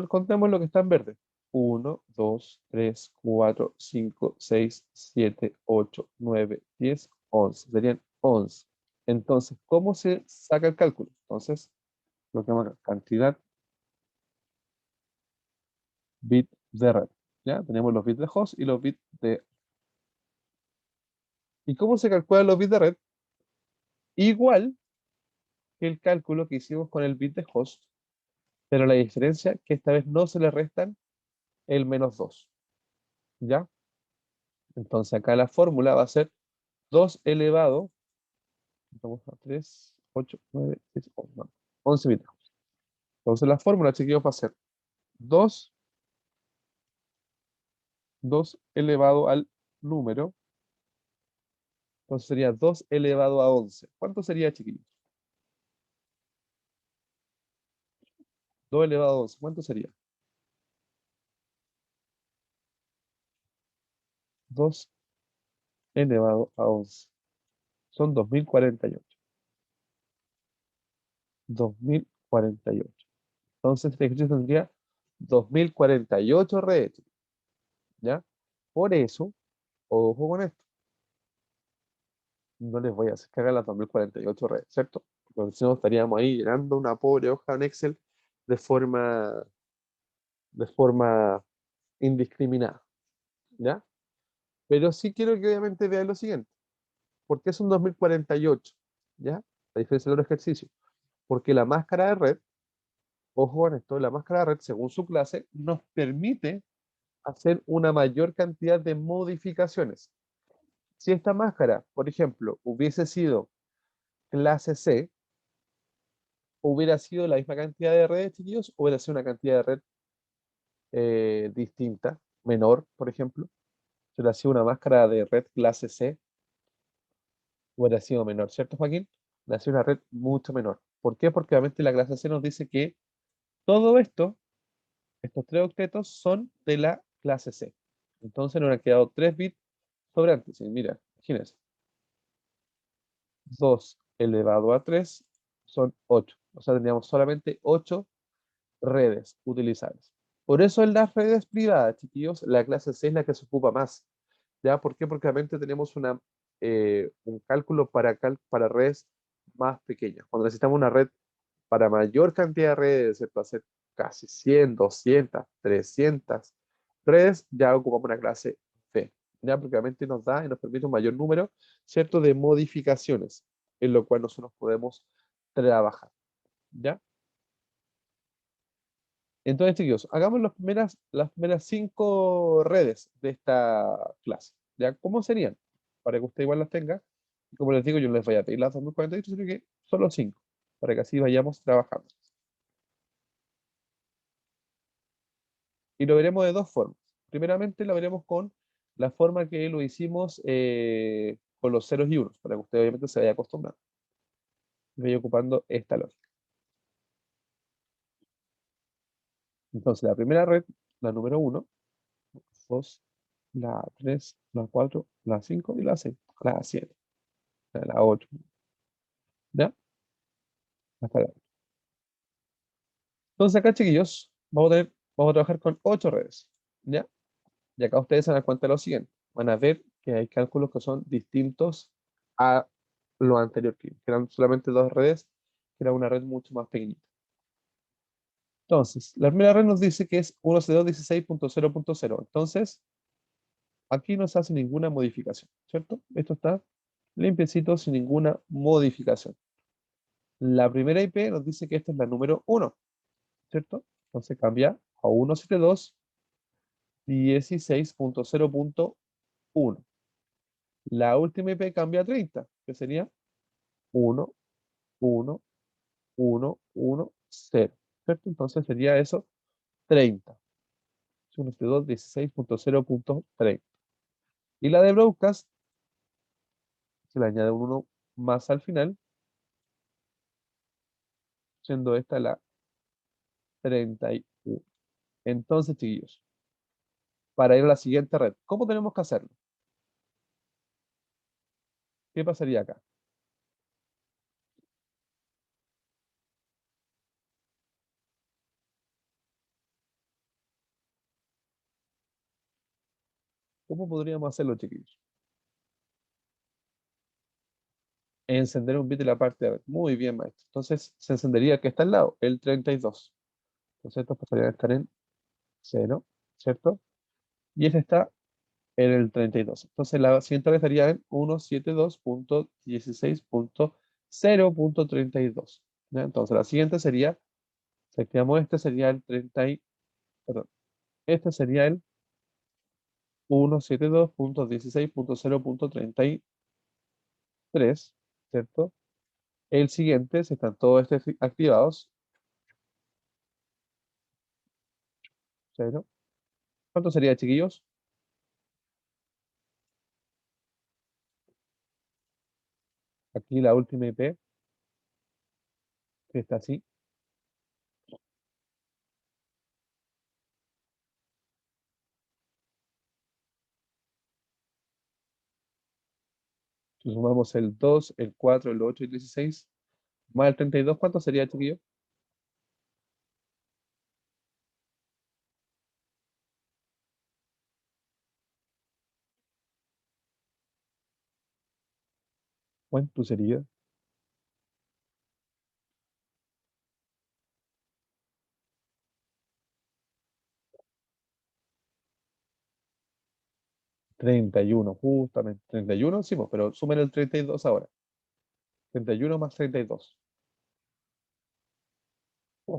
Speaker 1: Contemos lo que está en verde. 1, 2, 3, 4, 5, 6, 7, 8, 9, 10, 11. Serían 11. Entonces, ¿cómo se saca el cálculo? Entonces, lo que llama cantidad bit de red. ¿Ya? Tenemos los bits de host y los bits de... ¿Y cómo se calculan los bits de red? Igual que el cálculo que hicimos con el bit de host, pero la diferencia es que esta vez no se le restan el -2. ¿Ya? Entonces acá la fórmula va a ser 2 elevado, vamos a 3, 8, 9, 10, 11, no, 11 bits. Entonces la fórmula, chiquillos, va a ser 2 elevado al número Entonces sería 2 elevado a 11. ¿Cuánto sería, chiquillos? 2 elevado a 11. ¿Cuánto sería? 2 elevado a 11. Son 2048. 2048. Entonces este ejercicio tendría 2048 redes, ¿ya? Por eso, ojo con esto, no les voy a hacer que hagan las 2048 redes, ¿cierto? Porque si no estaríamos ahí llenando una pobre hoja en Excel de forma, de forma indiscriminada, ¿ya? Pero sí quiero que obviamente vean lo siguiente. ¿Por qué son 2048? ¿Ya? A diferencia del otro ejercicio. Porque la máscara de red, ojo con esto, la máscara de red, según su clase, nos permite hacer una mayor cantidad de modificaciones. Si esta máscara, por ejemplo, hubiese sido clase C, hubiera sido la misma cantidad de redes, chiquillos, o hubiera sido una cantidad de red distinta, menor, por ejemplo. Si hubiera sido una máscara de red clase C, hubiera sido menor, ¿cierto, Joaquín? Hubiera sido una red mucho menor. ¿Por qué? Porque obviamente la clase C nos dice que todo esto, estos tres octetos, son de la clase C. Entonces nos han quedado 3 bits sobrantes. Y mira, imagínense. 2 elevado a 3 son 8. O sea, tendríamos solamente 8 redes utilizables. Por eso en las redes privadas, chiquillos, la clase C es la que se ocupa más. ¿Ya? ¿Por qué? Porque realmente tenemos un cálculo para redes más pequeñas. Cuando necesitamos una red para mayor cantidad de redes, ¿cierto? Hacer casi 100, 200, 300 redes, ya ocupamos una clase C. ¿Ya? Porque realmente nos da y nos permite un mayor número, ¿cierto? De modificaciones, en lo cual nosotros podemos trabajar. ¿Ya? Entonces, chicos, hagamos las primeras 5 redes de esta clase. ¿Ya? ¿Cómo serían? Para que usted igual las tenga. Y como les digo, yo no les voy a pedir las 2048, sino que solo 5, para que así vayamos trabajando. Y lo veremos de dos formas. Primeramente, lo veremos con la forma que lo hicimos con los ceros y unos, para que usted obviamente se vaya acostumbrando. Voy ocupando esta lógica. Entonces, la primera red, la número 1, 2, la 3, la 4, la 5 y la 6, la 7, la 8. ¿Ya? Hasta la. Entonces acá, chiquillos, vamos a trabajar con 8 redes. ¿Ya? Y acá ustedes se dan cuenta de lo siguiente. Van a ver que hay cálculos que son distintos a lo anterior, que eran solamente 2 redes, que era una red mucho más pequeñita. Entonces, la primera red nos dice que es 192.16.0.0. Entonces, aquí no se hace ninguna modificación, ¿cierto? Esto está limpiecito, sin ninguna modificación. La primera IP nos dice que esta es la número 1, ¿cierto? Entonces cambia a 172.16.0.1. La última IP cambia a 30, que sería 1, 1, 1, 1, 0, ¿cierto? Entonces sería eso 30. 192.16.0.30. Y la de broadcast se le añade un 1 más al final, siendo esta la 31. Entonces, chiquillos, para ir a la siguiente red, ¿cómo tenemos que hacerlo? ¿Qué pasaría acá? ¿Cómo podríamos hacerlo, chiquillos? Encender un bit de la parte de red. Muy bien, maestro. Entonces, se encendería el que está al lado, el 32. Entonces, estos pasarían a estar en 0, ¿cierto? Y este está en el 32. Entonces, la siguiente red estaría en 172.16.0.32. ¿Ya? Entonces, la siguiente sería, si activamos este, sería el 30, perdón, este sería el 172.16.0.33, ¿cierto? El siguiente, si están todos estos activados, 0. ¿Cuánto sería, chiquillos? Aquí la última IP, que está así. Si sumamos el 2, el 4, el 8 y el 16, más el 32, ¿cuánto sería, chiquillo? ¿Cuánto sería? 31, justamente. 31, sí, pues, pero sumen el 32 ahora. 31 más 32.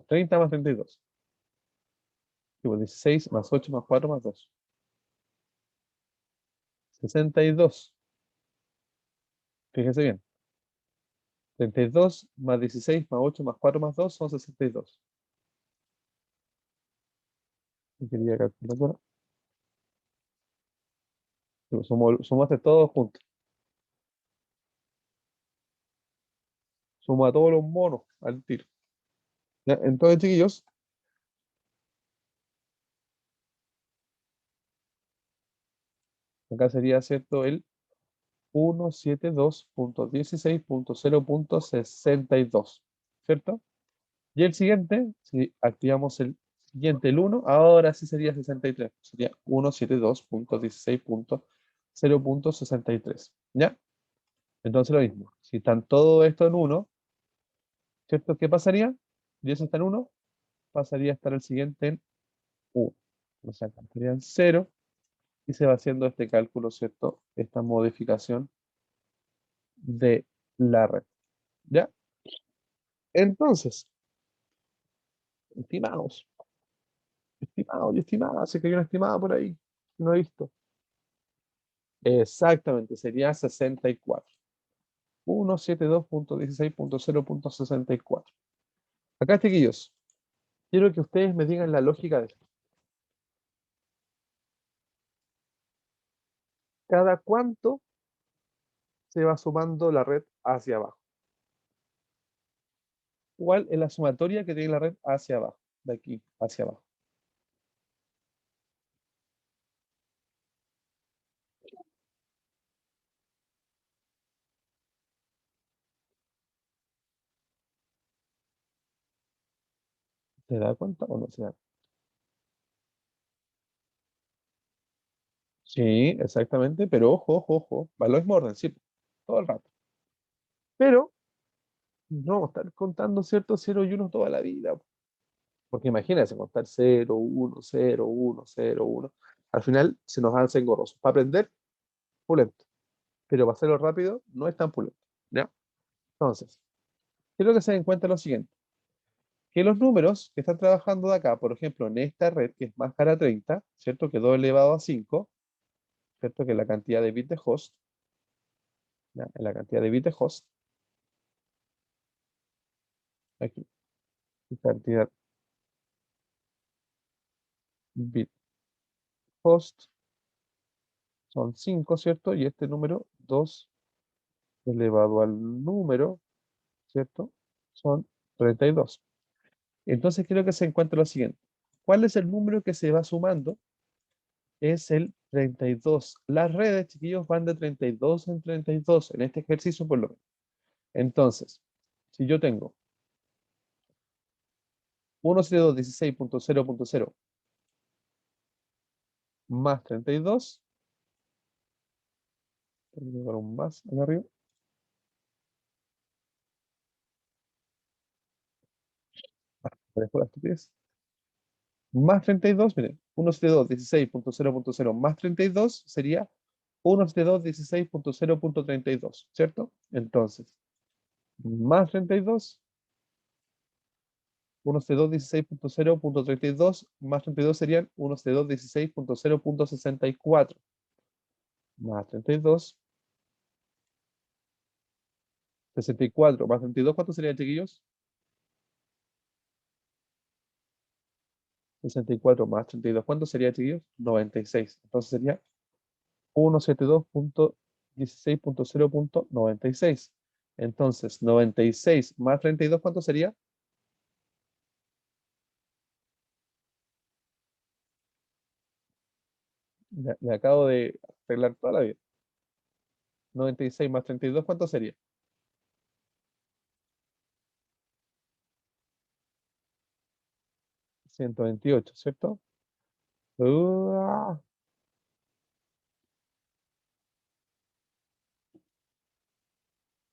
Speaker 1: 30 más 32. Sí, pues, 16 más 8 más 4 más 2. 62. Fíjese bien. 32 más 16 más 8 más 4 más 2 son 62. Y quería calcular. Sumaste todos juntos. Suma a todos los monos al tiro. Ya, entonces, chiquillos, acá sería, ¿cierto? El 172.16.0.62, ¿cierto? Y el siguiente, si activamos el siguiente, el 1, ahora sí sería 63. Sería 172.16.0.63. ¿Ya? Entonces lo mismo. Si están todo esto en 1, ¿cierto? ¿Qué pasaría? Y eso está en 1, pasaría a estar el siguiente en 1. O sea, acá estaría en 0 y se va haciendo este cálculo, ¿cierto? Esta modificación de la red. ¿Ya? Entonces, estimados, estimados y estimadas, sé que hay una estimada por ahí, no he visto. Exactamente, sería 64. 172.16.0.64. Acá, chiquillos, quiero que ustedes me digan la lógica de esto. ¿Cada cuánto se va sumando la red hacia abajo? ¿Cuál es la sumatoria que tiene la red hacia abajo? De aquí hacia abajo. ¿Se da cuenta o no se da? Sí, exactamente, pero ojo, ojo, ojo, va al mismo orden, sí, todo el rato. Pero no vamos a estar contando, ¿cierto? 0 y 1 toda la vida. Porque imagínense, contar 0, 1, 0, 1, 0, 1. Al final se nos hace engorroso. Para aprender, pulento. Pero para hacerlo rápido, no es tan pulento. ¿Ya? Entonces, quiero que se den cuenta lo siguiente. Que los números que están trabajando de acá, por ejemplo, en esta red, que es más cara 30, ¿cierto? Que 2 elevado a 5, ¿cierto? Que es la cantidad de bits de host, ¿ya? En la cantidad de bits de host, aquí, cantidad bit host son 5, ¿cierto? Y este número, 2 elevado al número, ¿cierto? Son 32. Entonces quiero que se encuentre lo siguiente. ¿Cuál es el número que se va sumando? Es el 32. Las redes, chiquillos, van de 32 en 32 en este ejercicio por lo menos. Entonces, si yo tengo 172.16.0.0 más 32, tengo que colocar un más acá arriba, dejo la estupidez, más 32, miren, 172.16.0.0 más 32 sería 172.16.0.32, ¿cierto? Entonces, más 32, 172.16.0.32 más 32 serían 172.16.0.64 más 32, 64 más 32, ¿cuánto serían, chiquillos? 64 más 32, ¿cuánto sería, chiquillos? 96. Entonces sería 172.16.0.96. Entonces, 96 más 32, ¿cuánto sería? Me acabo de arreglar toda la vida. 96 más 32, ¿cuánto sería? 128, ¿cierto? Uh,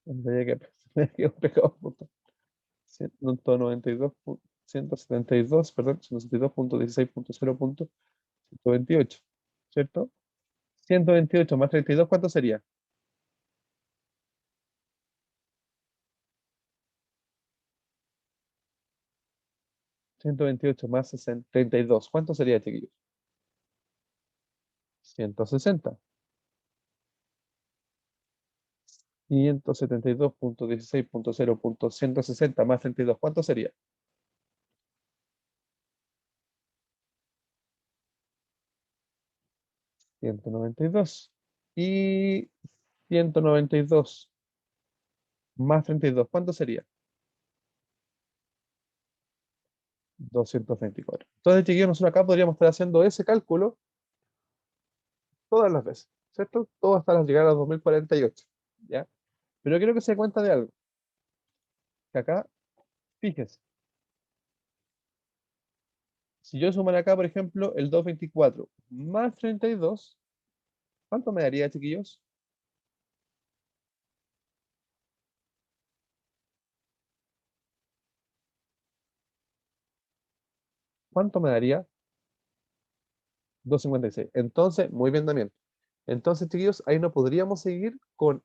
Speaker 1: tendría que me quedo pegado, puta. 192, 172, perdón, 172.16.0.128, ¿cierto? 128 más 32, ¿cuánto sería? 128 más 32, ¿cuánto sería, chiquillos? 160. 572.16.0.160 más 32, ¿cuánto sería? 192. Y 192 más 32, ¿cuánto sería? 224. Entonces, chiquillos, nosotros acá podríamos estar haciendo ese cálculo todas las veces, ¿cierto? Todo hasta llegar a los 2048, ¿ya? Pero quiero que se dé cuenta de algo, que acá, fíjese, si yo sumara acá, por ejemplo, el 224 más 32, ¿cuánto me daría, chiquillos? ¿Cuánto me daría? 256. Entonces, muy bien también. Entonces, chiquillos, ahí no podríamos seguir con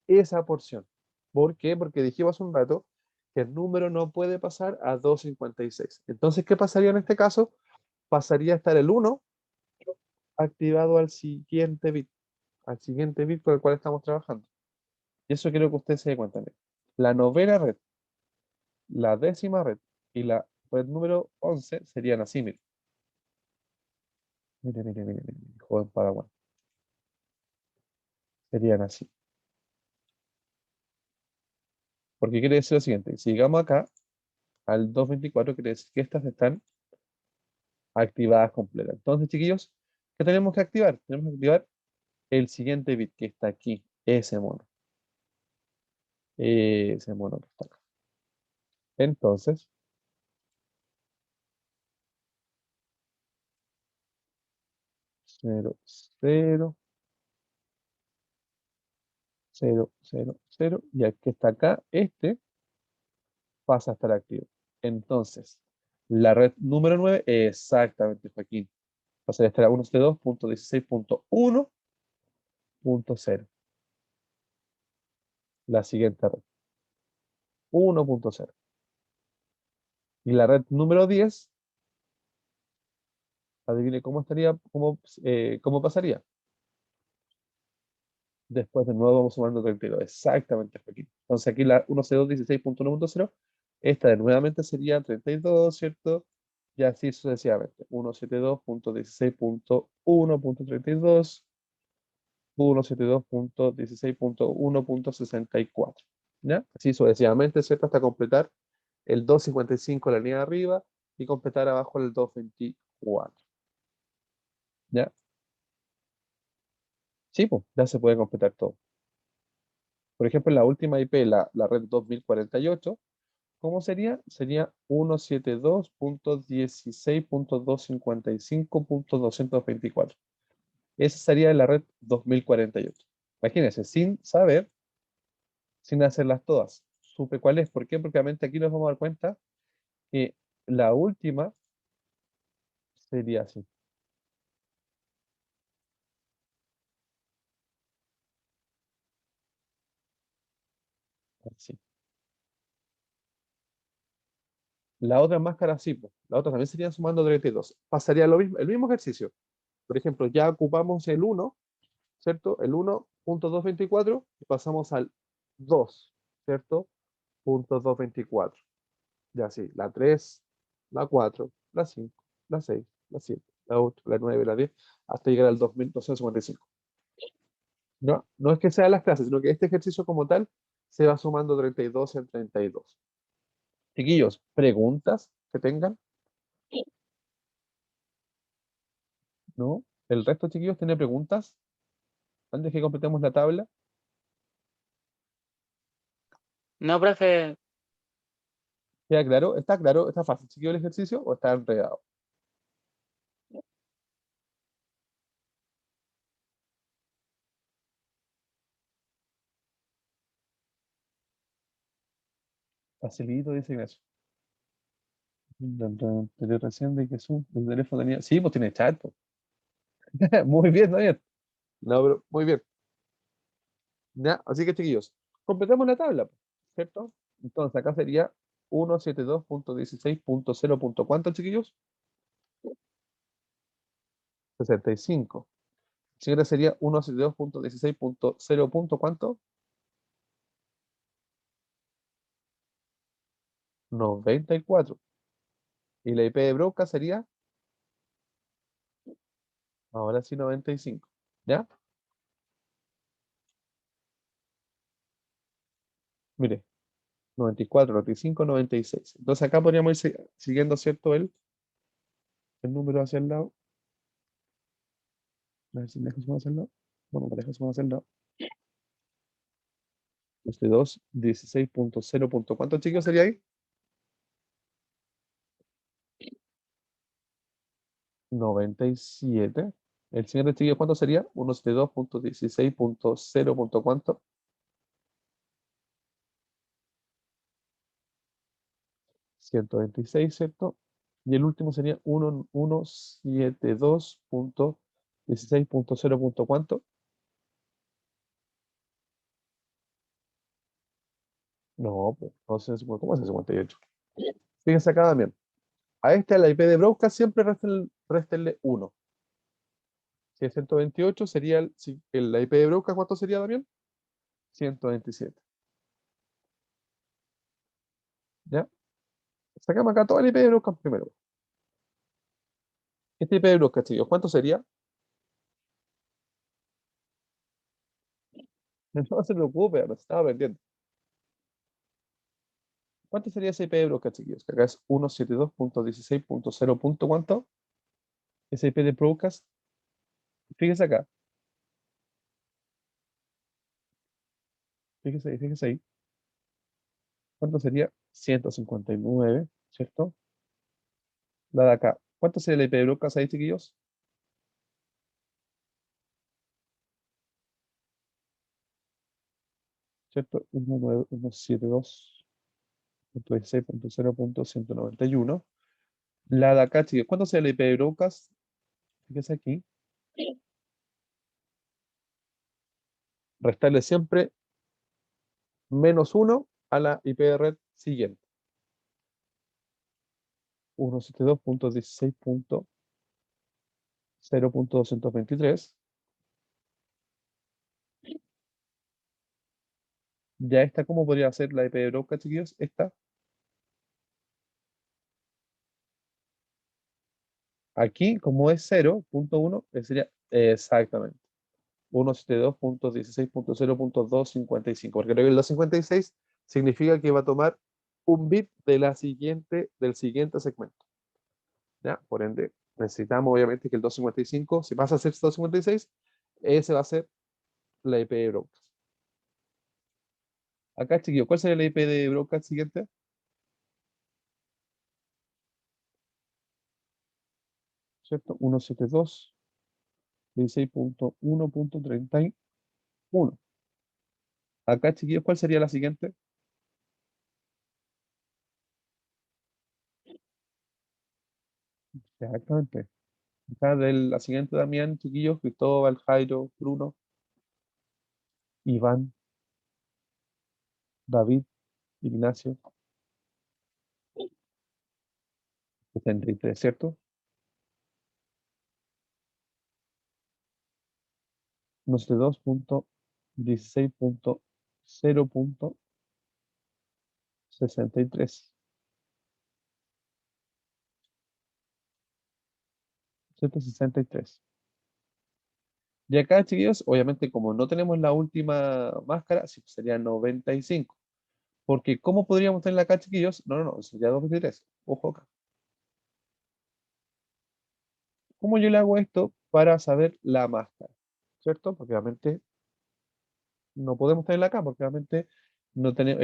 Speaker 1: esa porción. ¿Por qué? Porque dijimos hace un rato que el número no puede pasar a 256. Entonces, ¿qué pasaría en este caso? Pasaría a estar el 1 activado al siguiente bit con el cual estamos trabajando. Y eso quiero que usted se dé cuenta. Mire. La novena red, la décima red y la red número 11 serían así, mire. Mire, mire, mire, mire, mire, joven Padawan. Serían así. Porque quiere decir lo siguiente, si llegamos acá al 224, quiere decir que estas están activadas completas. Entonces, chiquillos, ¿qué tenemos que activar? Tenemos que activar el siguiente bit que está aquí, ese mono. Ese mono que está acá. Entonces, 0, 0, 0, 0, 0, y el que está acá, este, pasa a estar activo. Entonces, la red número 9, exactamente, Joaquín, pasaría a estar a 172.16.1.0. La siguiente red, 1.0. Y la red número 10, adivine cómo estaría, cómo pasaría. Después de nuevo vamos sumando 32. Exactamente, Joaquín. Entonces aquí la 172.16.1.0, esta de nuevamente sería 32, ¿cierto? Y así sucesivamente. 172.16.1.32, 172.16.1.64. ¿Ya? Así sucesivamente, ¿cierto? Hasta completar el 255 la línea de arriba y completar abajo el 224. ¿Ya? Sí, pues, ya se puede completar todo. Por ejemplo, en la última IP, la red 2048, ¿cómo sería? Sería 172.16.255.224. Esa sería la red 2048. Imagínense, sin saber, sin hacerlas todas. Supe cuál es. ¿Por qué? Porque realmente aquí nos vamos a dar cuenta que la última sería así. Así. La otra máscara sí, pues. La otra también sería sumando 32. Pasaría lo mismo, el mismo ejercicio. Por ejemplo, ya ocupamos el 1, ¿cierto? El 1.224 y pasamos al 2, ¿cierto? Punto 224. Ya sí, la 3, la 4, la 5, la 6, la 7, la 8, la 9, la 10, hasta llegar al 2255. No, no es que sean las clases, sino que este ejercicio como tal se va sumando 32 en 32. Chiquillos, ¿preguntas que tengan? ¿No? ¿El resto, chiquillos, tiene preguntas antes que completemos la tabla?
Speaker 3: No, profe,
Speaker 1: ¿Queda claro? ¿Está claro? ¿Está fácil, chiquillos, el ejercicio o está enredado? Facilito, dice Ignacio. Te recién de que el teléfono tenía. Sí, pues tiene chat, pues. Muy bien, Daniel. No, pero muy bien. Ya, así que chiquillos, completamos la tabla, pues, ¿cierto? Entonces acá sería 172.16.0. ¿Cuánto, chiquillos? 65. Siguiente sería 172.16.0. ¿Cuánto? 94. Y la IP de Broca sería, ahora sí, 95. ¿Ya? Mire, 94, 95, 96. Entonces acá podríamos ir siguiendo, ¿cierto? El número hacia el lado. A ver si me deja sumar hacia el lado. No, no me deja sumar hacia el lado. 2, 16.0. ¿Cuántos chicos sería ahí? 97. El siguiente chiquillo, ¿cuánto sería? 172.16.0. ¿Cuánto? 126, ¿cierto? Y el último sería 172.16.0. ¿Cuánto? No, pues, no sé, ¿cómo es el 58? Fíjense acá también. A este, a la IP de Broadcast, siempre réstenle 1. Si es 128, sería la IP de Broadcast, ¿cuánto sería también? 127. ¿Ya? Sacamos acá toda la IP de Broadcast primero. Este IP de Broadcast, chicos, ¿cuánto sería? No se preocupe, me estaba perdiendo. ¿Cuánto sería ese IP de Broadcast, chiquillos? Que acá es 172.16.0. ¿Cuánto? Ese IP de Broadcast. Fíjese acá. Fíjese ahí. ¿Cuánto sería? 159, ¿cierto? La de acá. ¿Cuánto sería el IP de Broadcast ahí, chiquillos? ¿Cierto? 192.16.0.191. La de acá, chiquillos. ¿Cuánto sería el IP de Broadcast? Fíjese aquí. Restarle siempre -1 a la IP de red siguiente. 172.16.0.223. Ya esta, ¿cómo podría ser la IP de Broadcast, chiquillos? Esta. Aquí, como es 0.1, sería exactamente 172.16.0.255. Porque creo que el 256 significa que va a tomar un bit del siguiente segmento. ¿Ya? Por ende, necesitamos obviamente que el 255, si pasa a ser 256, ese va a ser la IP de Broadcast. Acá, chiquillos, ¿cuál sería la IP de Broadcast siguiente? ¿Cierto? 172.16.1.31. Acá, chiquillos, ¿cuál sería la siguiente? Exactamente. Acá de la siguiente Damián, chiquillos, Cristóbal, Jairo, Bruno, Iván, David, Ignacio, 73, ¿cierto? 172.16.0.63, ¿cierto? 63. Y acá, chiquillos, obviamente como no tenemos la última máscara, sí, sería 95. Porque ¿cómo podríamos tenerla acá, chiquillos? No, no, no, sería 223. Ojo acá. ¿Cómo yo le hago esto para saber la máscara? ¿Cierto? Porque obviamente no podemos tenerla acá, porque obviamente no tenemos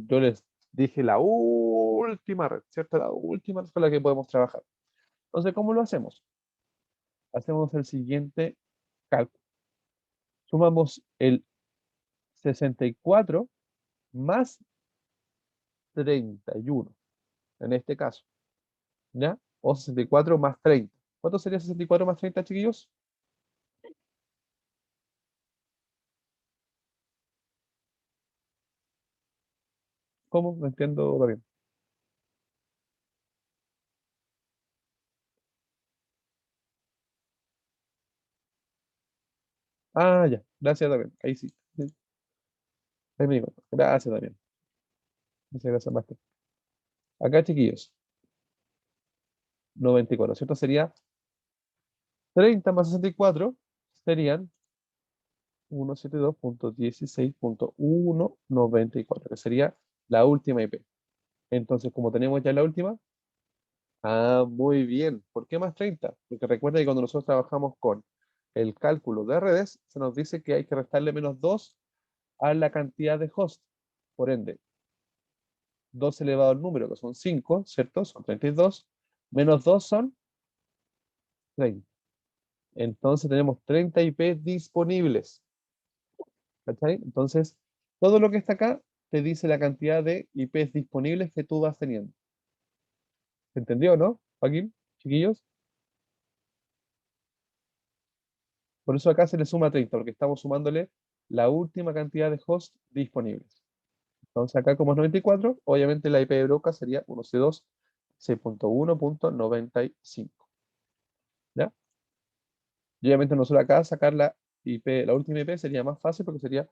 Speaker 1: yo les dije la última red, ¿cierto? La última red con la que podemos trabajar. Entonces, ¿cómo lo hacemos? Hacemos el siguiente cálculo. Sumamos el 64 más 31, en este caso, ¿ya? O 64 más 30. ¿Cuánto sería 64 más 30, chiquillos? ¿Cómo? No entiendo bien. Ah, ya. Gracias, Damián. Ahí sí. Sí, ahí me digo. Gracias, Damián. Muchas gracias, Master. Acá, chiquillos, 94, ¿cierto? Sería 30 más 64, serían 172.16.194, que sería la última IP. Entonces, como tenemos ya la última, muy bien. ¿Por qué más 30? Porque recuerda que cuando nosotros trabajamos con el cálculo de redes, se nos dice que hay que restarle menos 2 a la cantidad de hosts. Por ende, 2 elevado al número, que son 5, ¿cierto? Son 32. Menos 2 son 30. Entonces tenemos 30 IP disponibles. ¿Cachai? Entonces, todo lo que está acá te dice la cantidad de IPs disponibles que tú vas teniendo. ¿Se entendió, no, Joaquín? Chiquillos. Por eso acá se le suma 30, porque estamos sumándole la última cantidad de hosts disponibles. Entonces acá como es 94, obviamente la IP de broca sería 192.6.1.95. ¿Ya? Y obviamente nosotros acá sacar la IP, la última IP sería más fácil porque sería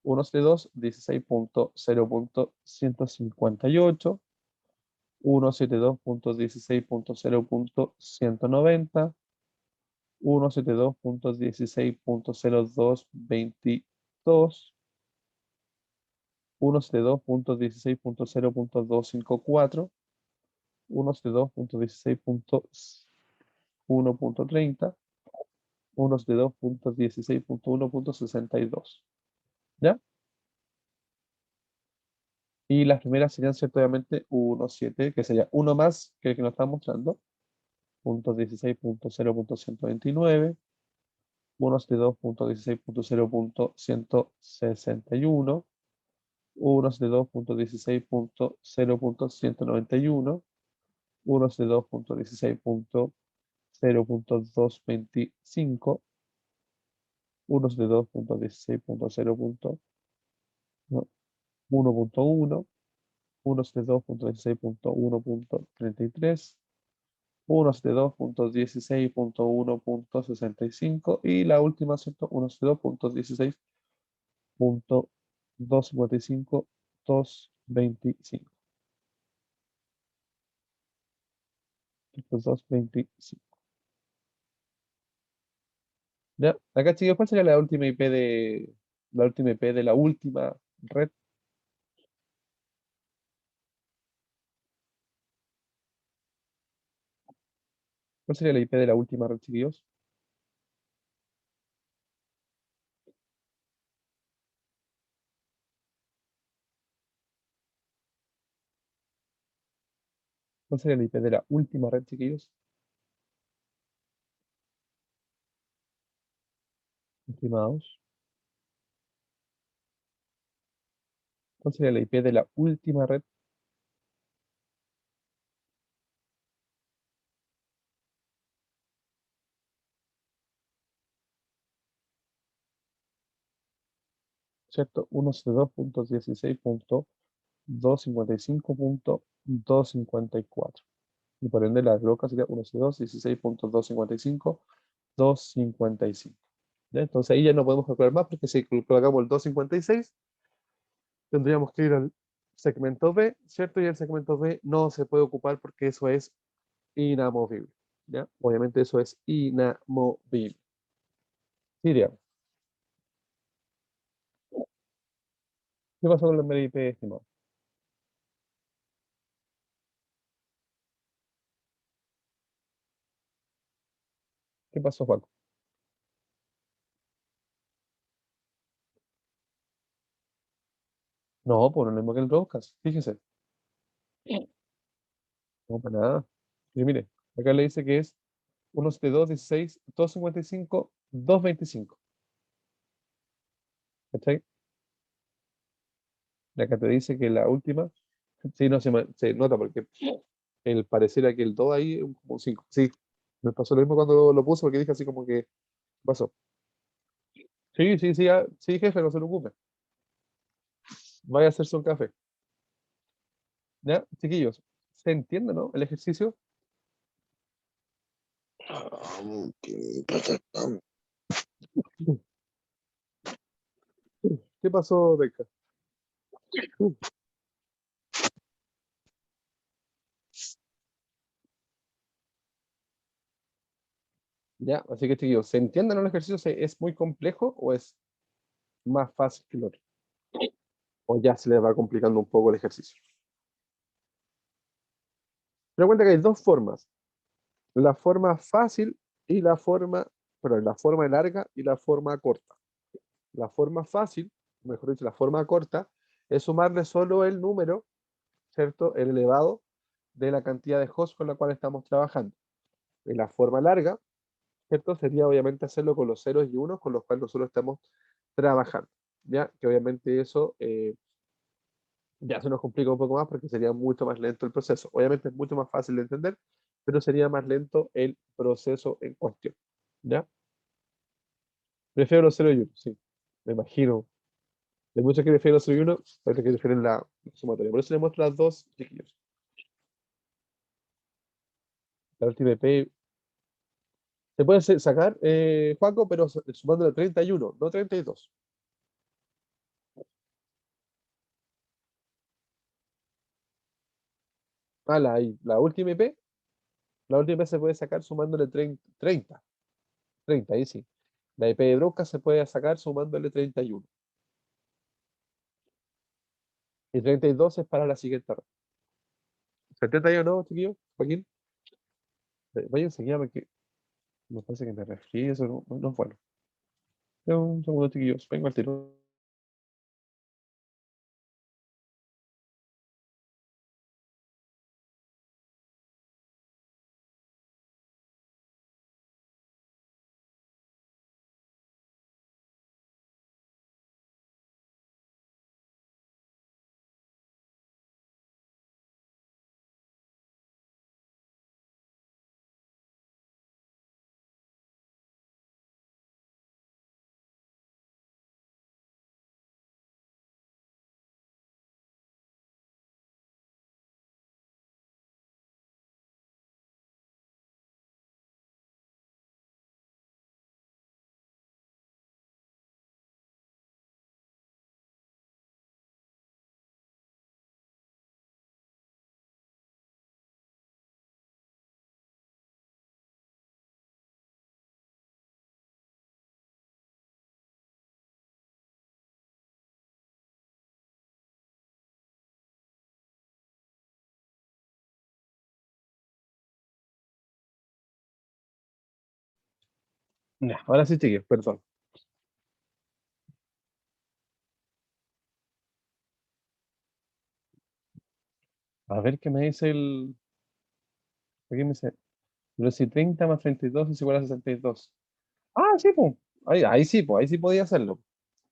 Speaker 1: 172.16.0.158, 172.16.0.190, 172.16.0222, 172.16.0.254, 172.16.1.30, 172.16.1.62. ¿Ya? Y las primeras serían, cierto, obviamente, 1.7, que sería uno más que el que nos está mostrando, punto 16.0.129, 172.16.0.161, 172.16.0.191, 172.16.0.225, 172.16.0.1.1, 172.16.1.33, 172.16.1.65 y la última, ¿cierto? 172.16.255.225. 225. ¿Ya? Acá, chicos, ¿cuál sería la última IP de la última red? ¿Cuál sería la IP de la última red, chiquillos? ¿Cuál sería la IP de la última red, chiquillos? Estimados. ¿Cuál sería la IP de la última red? ¿Cierto? 192.16.255.254. Y por ende la loca sería 192.16.255.255. ¿Ya? Entonces ahí ya no podemos calcular más porque si colocamos el 256, tendríamos que ir al segmento B, ¿cierto? Y el segmento B no se puede ocupar porque eso es inamovible. ¿Ya? Obviamente eso es inamovible. Siria. ¿Qué pasó con los MLIP, estimado? ¿Qué pasó, Juan? No, por lo mismo que el broadcast, fíjese. No, para nada. Y mire, acá le dice que es 172, 16, 255, 225. ¿Cachai? Y acá te dice que la última, sí, no se nota porque el pareciera que el 2 ahí es como un 5. Sí, me pasó lo mismo cuando lo puse porque dije así como que pasó. Sí, sí, sí, sí, jefe, no se preocupe. Vaya a hacerse un café. ¿Ya, chiquillos? ¿Se entiende, no? El ejercicio. ¿Qué pasó, Beca? Ya, así que chiquillos, ¿se entiende, no? El ejercicio es muy complejo o es más fácil que el otro. O ya se les va complicando un poco el ejercicio. Pero cuenta que hay dos formas. La forma fácil y la forma, perdón, la forma larga y la forma corta. La forma fácil, mejor dicho, la forma corta, es sumarle solo el número, ¿cierto? El elevado de la cantidad de hosts con la cual estamos trabajando. Y la forma larga, ¿cierto? Sería obviamente hacerlo con los ceros y unos con los cuales nosotros estamos trabajando. ¿Ya? Que obviamente eso ya se nos complica un poco más porque sería mucho más lento el proceso. Obviamente es mucho más fácil de entender, pero sería más lento el proceso en cuestión. ¿Ya? Prefiero los 0 y 1, sí. Me imagino. Hay muchos que prefieren los 0 y 1, otros que prefieren la sumatoria. Por eso le muestro las dos, chiquillos. La última P. Se puede sacar, Juaco, pero sumando la 31, no 32. Ah, la última IP. La última IP se puede sacar sumándole 30. 30, ahí sí. La IP de Broca se puede sacar sumándole 31. Y 32 es para la siguiente ronda. ¿Se entiende ahí o no, chiquillos? Joaquín. Vaya enseguida porque me parece que me resfrié, eso no es bueno. Un segundo, chiquillos. Vengo al tiro. Ya, ahora sí, chiquillos, perdón. A ver qué me dice el. Aquí me dice. Pero si 30 más 32 es igual a 62. Ah, sí, pues. Ahí sí, pues. Ahí sí podía hacerlo.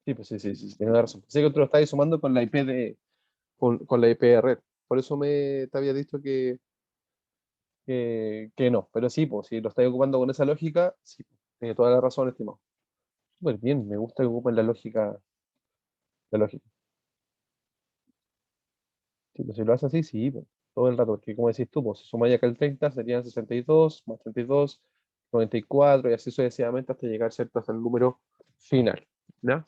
Speaker 1: Sí, pues sí, sí, sí, tienes razón. Sé que tú lo estabas sumando con la IP con la IP de red. Por eso te había dicho que no. Pero sí, pues, si lo estáis ocupando con esa lógica, sí, tiene toda la razón, estimado. Súper bien, me gusta que ocupen la lógica, la lógica. Sí, pues si lo haces así, sí, pues, todo el rato, porque como decís tú, pues si sumáis acá el 30 serían 62 más 32, 94 y así sucesivamente hasta llegar, ¿cierto?, hasta el número final. ¿Ya?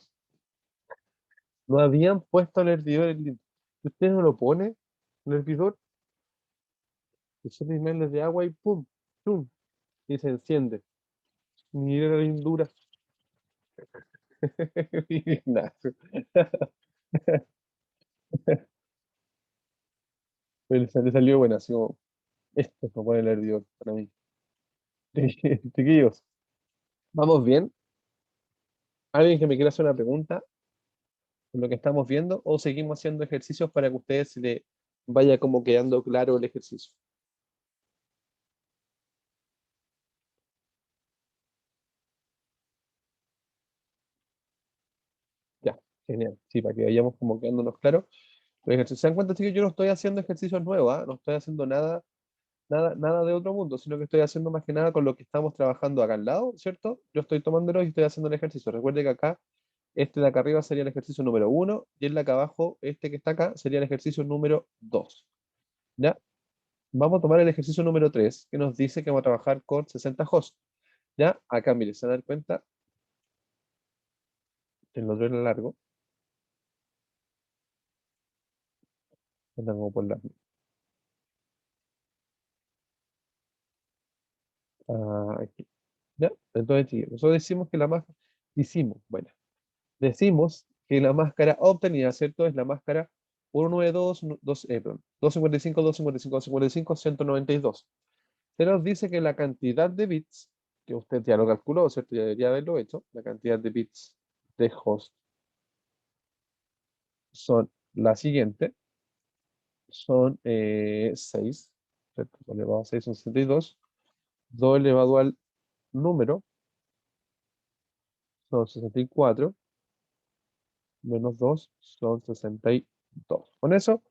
Speaker 1: No habían puesto el hervidor en línea. Si usted no lo pone, el hervidor, y son imanes de agua y pum, pum, y se enciende. Mira la lindura. Ignacio. Le salió buena, así como, esto me pone nervioso para mí. Chiquillos, ¿vamos bien? ¿Alguien que me quiera hacer una pregunta en lo que estamos viendo o seguimos haciendo ejercicios para que a ustedes se les vaya como quedando claro el ejercicio? Ya, genial. Sí, para que vayamos como quedándonos claros. Los ejercicios. ¿Se dan cuenta, chicos? Yo no estoy haciendo ejercicios nuevos, ¿ah? No estoy haciendo nada de otro mundo, sino que estoy haciendo más que nada con lo que estamos trabajando acá al lado, ¿cierto? Yo estoy tomándolo y estoy haciendo el ejercicio. Recuerde que acá, este de acá arriba sería el ejercicio número uno y el de acá abajo, este que está acá, sería el ejercicio número 2. ¿Ya? Vamos a tomar el ejercicio número 3 que nos dice que vamos a trabajar con 60 hosts. ¿Ya? Acá, mire, se dan cuenta, en lo otro era largo, anda como por la... aquí. ¿Ya? Entonces, sí, nosotros decimos que la máscara, bueno, decimos que la máscara obtenida, ¿cierto? Es la máscara 192, 255, 255, 255, 192. Se nos dice que la cantidad de bits, que usted ya lo calculó, ¿cierto? Ya debería haberlo hecho, la cantidad de bits de host son la siguiente, son 6, ¿cierto? 2 elevado a 6 son 62, 2 elevado al número son 64, menos 2 son 62. Con eso,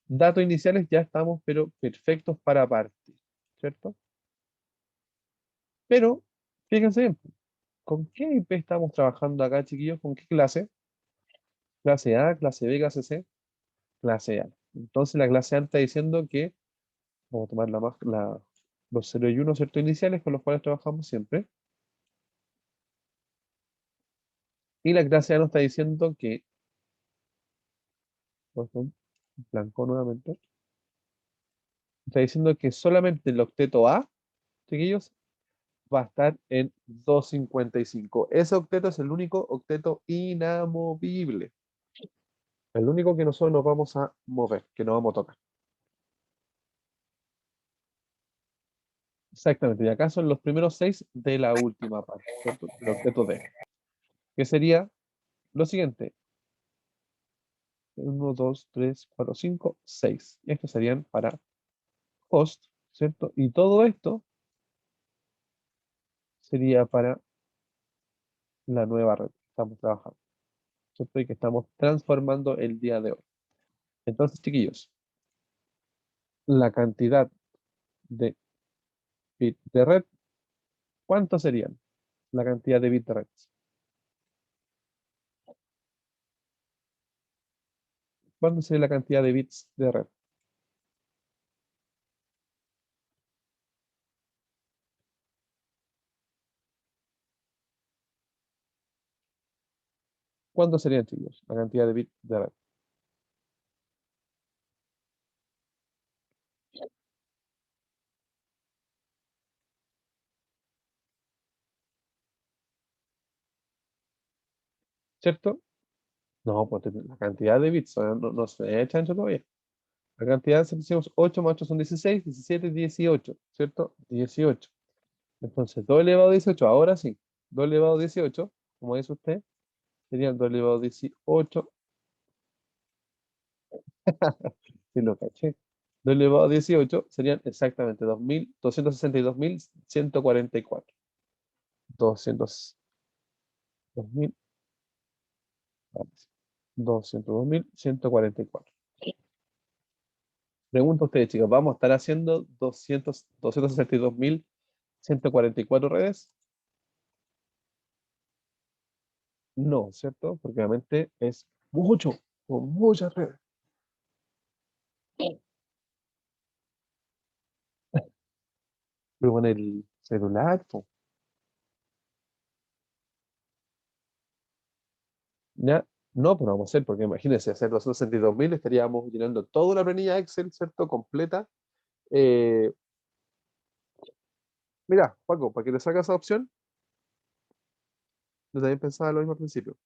Speaker 1: datos iniciales ya estamos, pero perfectos para partir, ¿cierto? Pero, fíjense bien, ¿con qué IP estamos trabajando acá, chiquillos? ¿Con qué clase? Clase A, clase B, clase C, clase A. Entonces, la clase A está diciendo que vamos a tomar los 0 y 1, ¿cierto? Iniciales con los cuales trabajamos siempre. Y la clase A nos está diciendo que, perdón, blanco nuevamente, está diciendo que solamente el octeto A, chiquillos, va a estar en 255. Ese octeto es el único octeto inamovible. El único que nosotros nos vamos a mover, que no vamos a tocar. Exactamente. Y acá son los primeros 6 de la última parte, ¿cierto? Del octeto D. Que sería lo siguiente. 1, 2, 3, 4, 5, 6. Estos serían para host, ¿cierto? Y todo esto sería para la nueva red que estamos trabajando, ¿cierto? Y que estamos transformando el día de hoy. Entonces, chiquillos, la cantidad de bits de red, ¿cuántos serían la cantidad de bits de red? ¿Cuánto sería la cantidad de bits de red? ¿Cuánto serían, chicos, la cantidad de bits de red? ¿Cierto? No, pues la cantidad de bits, no se echa ancho todavía. La cantidad, si decimos 8 más 8 son 16, 17, 18, ¿cierto? 18. Entonces, 2 elevado a 18, ahora sí. 2 elevado a 18, como dice usted, sería 2 elevado a 18, si lo caché. 2 elevado a 18 serían exactamente 262.144. 200, 2000, 202.144. Pregunta a ustedes, chicos, ¿vamos a estar haciendo 262.144 redes? No, ¿cierto? Porque obviamente es mucho, con muchas redes. Pero con el celular, po, ¿ya? No, pero vamos a hacer, porque imagínense, hacer 262.000 estaríamos llenando toda una planilla Excel, ¿cierto? Completa. Eh, Mira, Paco, para que le salga esa opción, Yo también pensaba lo mismo al principio.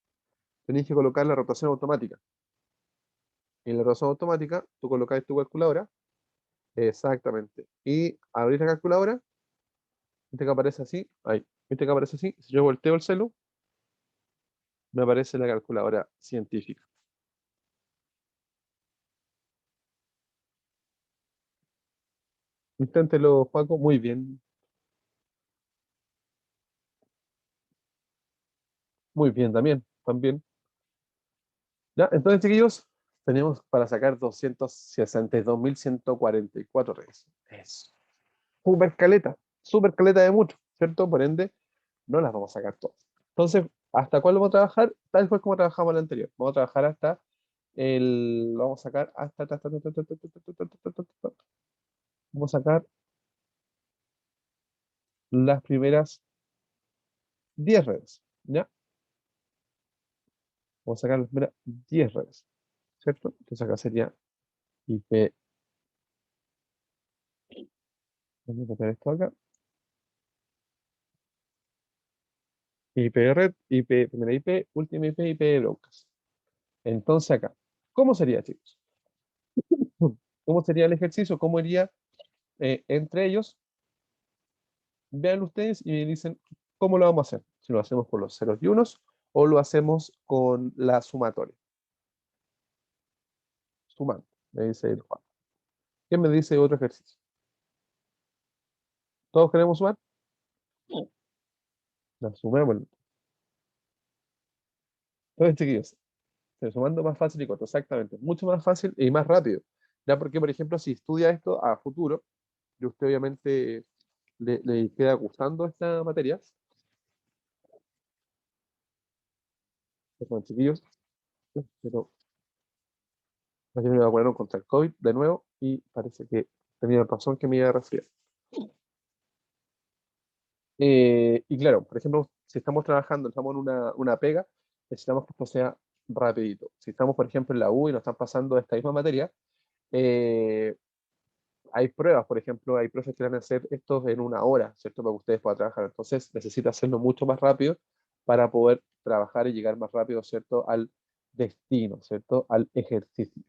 Speaker 1: Tenéis que colocar la rotación automática. En la rotación automática, tú colocáis tu calculadora, exactamente, y abrís la calculadora, viste que aparece así, ahí, viste que aparece así, si yo volteo el celu, me aparece la calculadora científica. Inténtelo, Paco, muy bien, muy bien también. Ya, entonces, chiquillos, tenemos para sacar 262.144 redes. Es súper caleta de mucho, ¿cierto? Por ende, no las vamos a sacar todas. Entonces, ¿hasta cuál vamos a trabajar? Tal cual como trabajamos la anterior. Vamos a trabajar hasta vamos a sacar vamos a sacar las primeras 10 redes, ¿ya? Vamos a sacar las primeras 10 redes, ¿cierto? Entonces acá sería IP, vamos a copiar esto acá, IP red, IP, primera IP, última IP, IP de broadcast. Entonces acá, ¿cómo sería, chicos? ¿Cómo sería el ejercicio? ¿Cómo iría entre ellos? Vean ustedes y me dicen cómo lo vamos a hacer. Si lo hacemos por los ceros y unos o lo hacemos con la sumatoria. Sumando, me dice el Juan. ¿Qué me dice otro ejercicio? ¿Todos queremos sumar? La sumemos. Entonces, chiquillos, sumando más fácil y corto, exactamente. Mucho más fácil y más rápido. Ya porque, por ejemplo, si estudia esto a futuro, y usted obviamente le queda gustando esta materia, perdón, chiquillos, pero aquí me voy a poner un contra el COVID de nuevo y parece que tenía razón que me iba a resfriar. Y claro, por ejemplo, si estamos trabajando, estamos en una pega, necesitamos que esto sea rapidito. Si estamos, por ejemplo, en la U y nos están pasando esta misma materia, eh, hay pruebas, por ejemplo, hay profes que van a hacer esto en una hora, ¿cierto? Para que ustedes puedan trabajar. Entonces, necesita hacerlo mucho más rápido para poder trabajar y llegar más rápido, ¿cierto? Al destino, ¿cierto? Al ejercicio.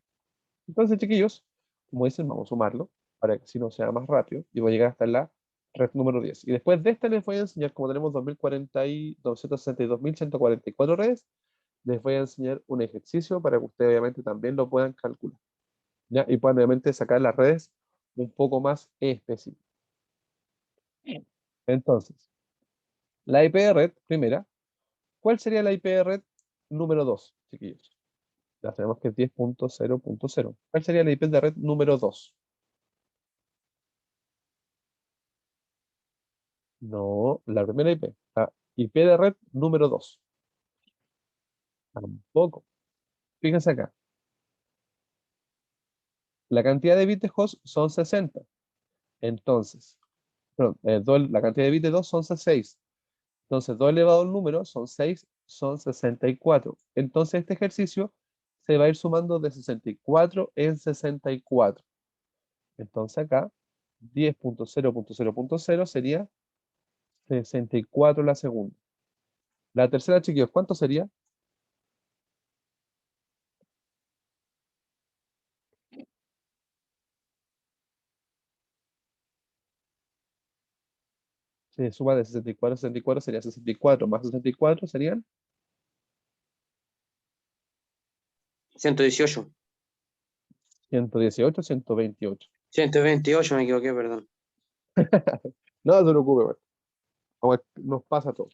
Speaker 1: Entonces, chiquillos, como dicen, vamos a sumarlo para que así no sea más rápido y voy a llegar hasta la red número 10. Y después de esta les voy a enseñar, como tenemos 262.144 redes, les voy a enseñar un ejercicio para que ustedes obviamente también lo puedan calcular, ¿ya? Y puedan obviamente sacar las redes un poco más específicas. Entonces, la IP de red primera, ¿cuál sería la IP de red número 2, chiquillos? Ya sabemos que es 10.0.0. ¿Cuál sería la IP de red número 2? No, la primera IP. La IP de red número 2. Tampoco. Fíjense acá. La cantidad de bits de host son 60. Entonces, perdón, la cantidad de bits de 2 son 6. Entonces, 2 elevado al número son 6, son 64. Entonces, este ejercicio se va a ir sumando de 64 en 64. Entonces, acá, 10.0.0.0 sería 64 la segunda. La tercera, chiquillos, ¿cuánto sería? Se suma de 64 a 64 sería 64 más 64 serían
Speaker 2: 118.
Speaker 1: 118, 128.
Speaker 2: 128, me equivoqué, perdón.
Speaker 1: No se preocupe, bueno. Nos pasa todo.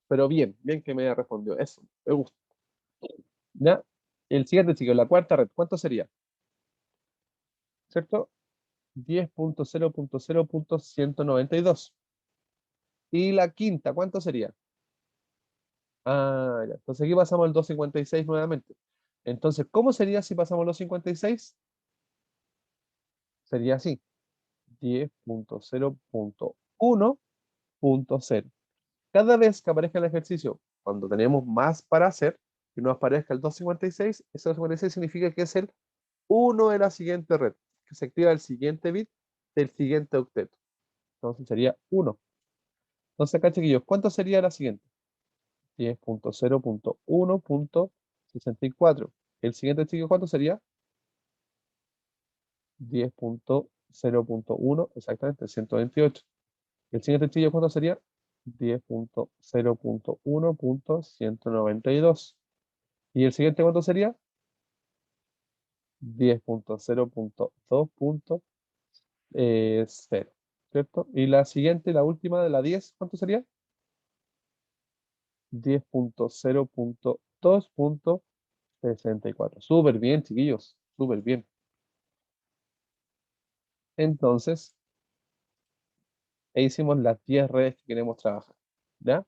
Speaker 1: Pero bien que me haya respondido. Eso, me gusta. ¿Ya? El siguiente, chicos, la cuarta red, ¿cuánto sería? ¿Cierto? 10.0.0.192. Y la quinta, ¿cuánto sería? Ah, ya. Entonces aquí pasamos al 256 nuevamente. Entonces, ¿cómo sería si pasamos los 56? Sería así. 10.0.1.0. Cada vez que aparezca el ejercicio, cuando tenemos más para hacer, y nos aparezca el 256, ese 256 significa que es el 1 de la siguiente red, que se activa el siguiente bit del siguiente octeto. Entonces sería 1. Entonces acá, chiquillos, ¿cuánto sería la siguiente? 10.0.1.64. El siguiente, chiquillos, ¿cuánto sería? 10.0.1, exactamente, 128. El siguiente, chiquillos, ¿cuánto sería? 10.0.1.192. ¿Y el siguiente cuánto sería? 10.0.2.0, ¿cierto? Y la siguiente, la última de la 10, ¿cuánto sería? 10.0.2.64. Súper bien, chiquillos, súper bien. Entonces, ahí hicimos las 10 redes que queremos trabajar, ¿ya?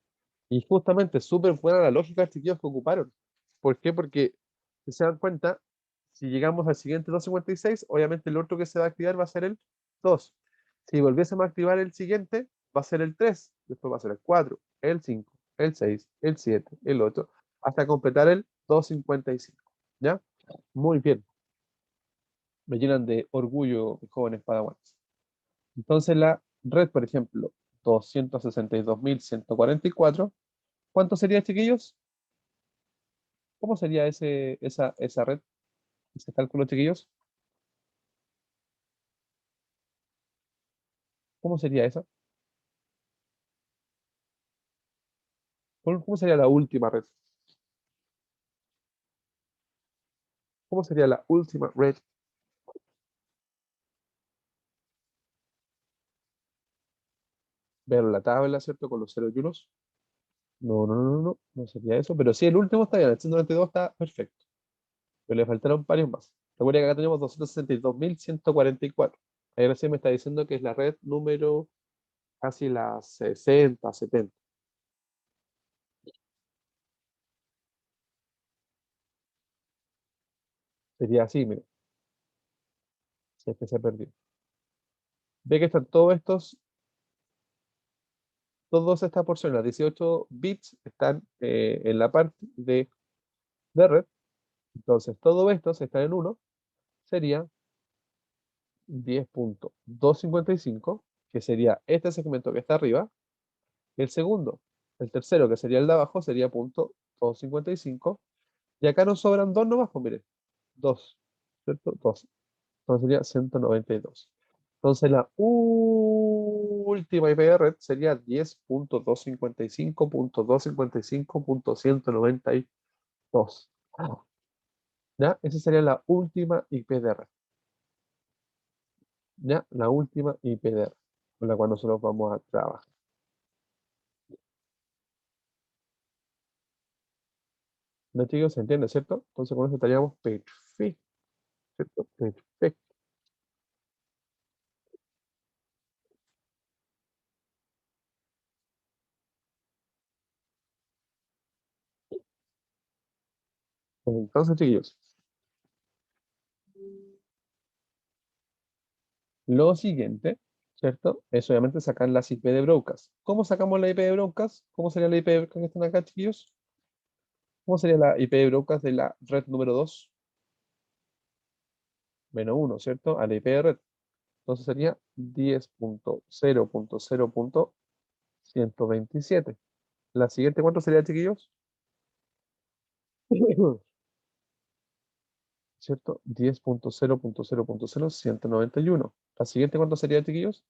Speaker 1: Y justamente, súper buena la lógica, chiquillos, que ocuparon. ¿Por qué? Porque, si se dan cuenta, si llegamos al siguiente 256, obviamente el otro que se va a activar va a ser el 2. Si volviésemos a activar el siguiente, va a ser el 3, después va a ser el 4, el 5, el 6, el 7, el 8, hasta completar el 255, ¿ya? Muy bien. Me llenan de orgullo, mis jóvenes padawans. Entonces la red, por ejemplo, 262.144, ¿cuánto sería, chiquillos? ¿Cómo sería esa red, ese cálculo, chiquillos? ¿Cómo sería eso? ¿Cómo sería la última red? ¿Cómo sería la última red? Ver la tabla, ¿cierto? Con los ceros y unos. No, no, no, no, no, no sería eso. Pero sí, el último está bien, el 192 está perfecto. Pero le faltaron varios más. Recuerda que acá tenemos 262.144. Ahí recién me está diciendo que es la red número casi la 60, 70. Sería así, mire, si es que se perdió. Ve que están todas estas porciones, las 18 bits, están en la parte de red. Entonces, todo esto, si está en 1, sería 10.255, que sería este segmento que está arriba. El segundo, el tercero, que sería el de abajo, sería punto 255. Y acá nos sobran dos nomás, pues mire, dos, ¿cierto? Dos. Entonces sería 192. Entonces la última IP de red sería 10.255.255.192. ¿Ya? Esa sería la última IP de red. ¿Ya? La última IP de red con la cual nosotros vamos a trabajar. ¿No, chicos? ¿Se entiende, cierto? Entonces con eso estaríamos perfecto, ¿cierto? Perfecto. Entonces, chiquillos, lo siguiente, ¿cierto? Es obviamente sacar las IP de broadcast. ¿Cómo sacamos la IP de broadcast? ¿Cómo sería la IP de broadcast que están acá, chiquillos? ¿Cómo sería la IP de broadcast de la red número 2? Menos 1, ¿cierto? A la IP de red. Entonces sería 10.0.0.127. La siguiente, ¿cuánto sería, chiquillos? ¿Cierto? 10.0.0.0.191. La siguiente, ¿cuánto sería, chiquillos?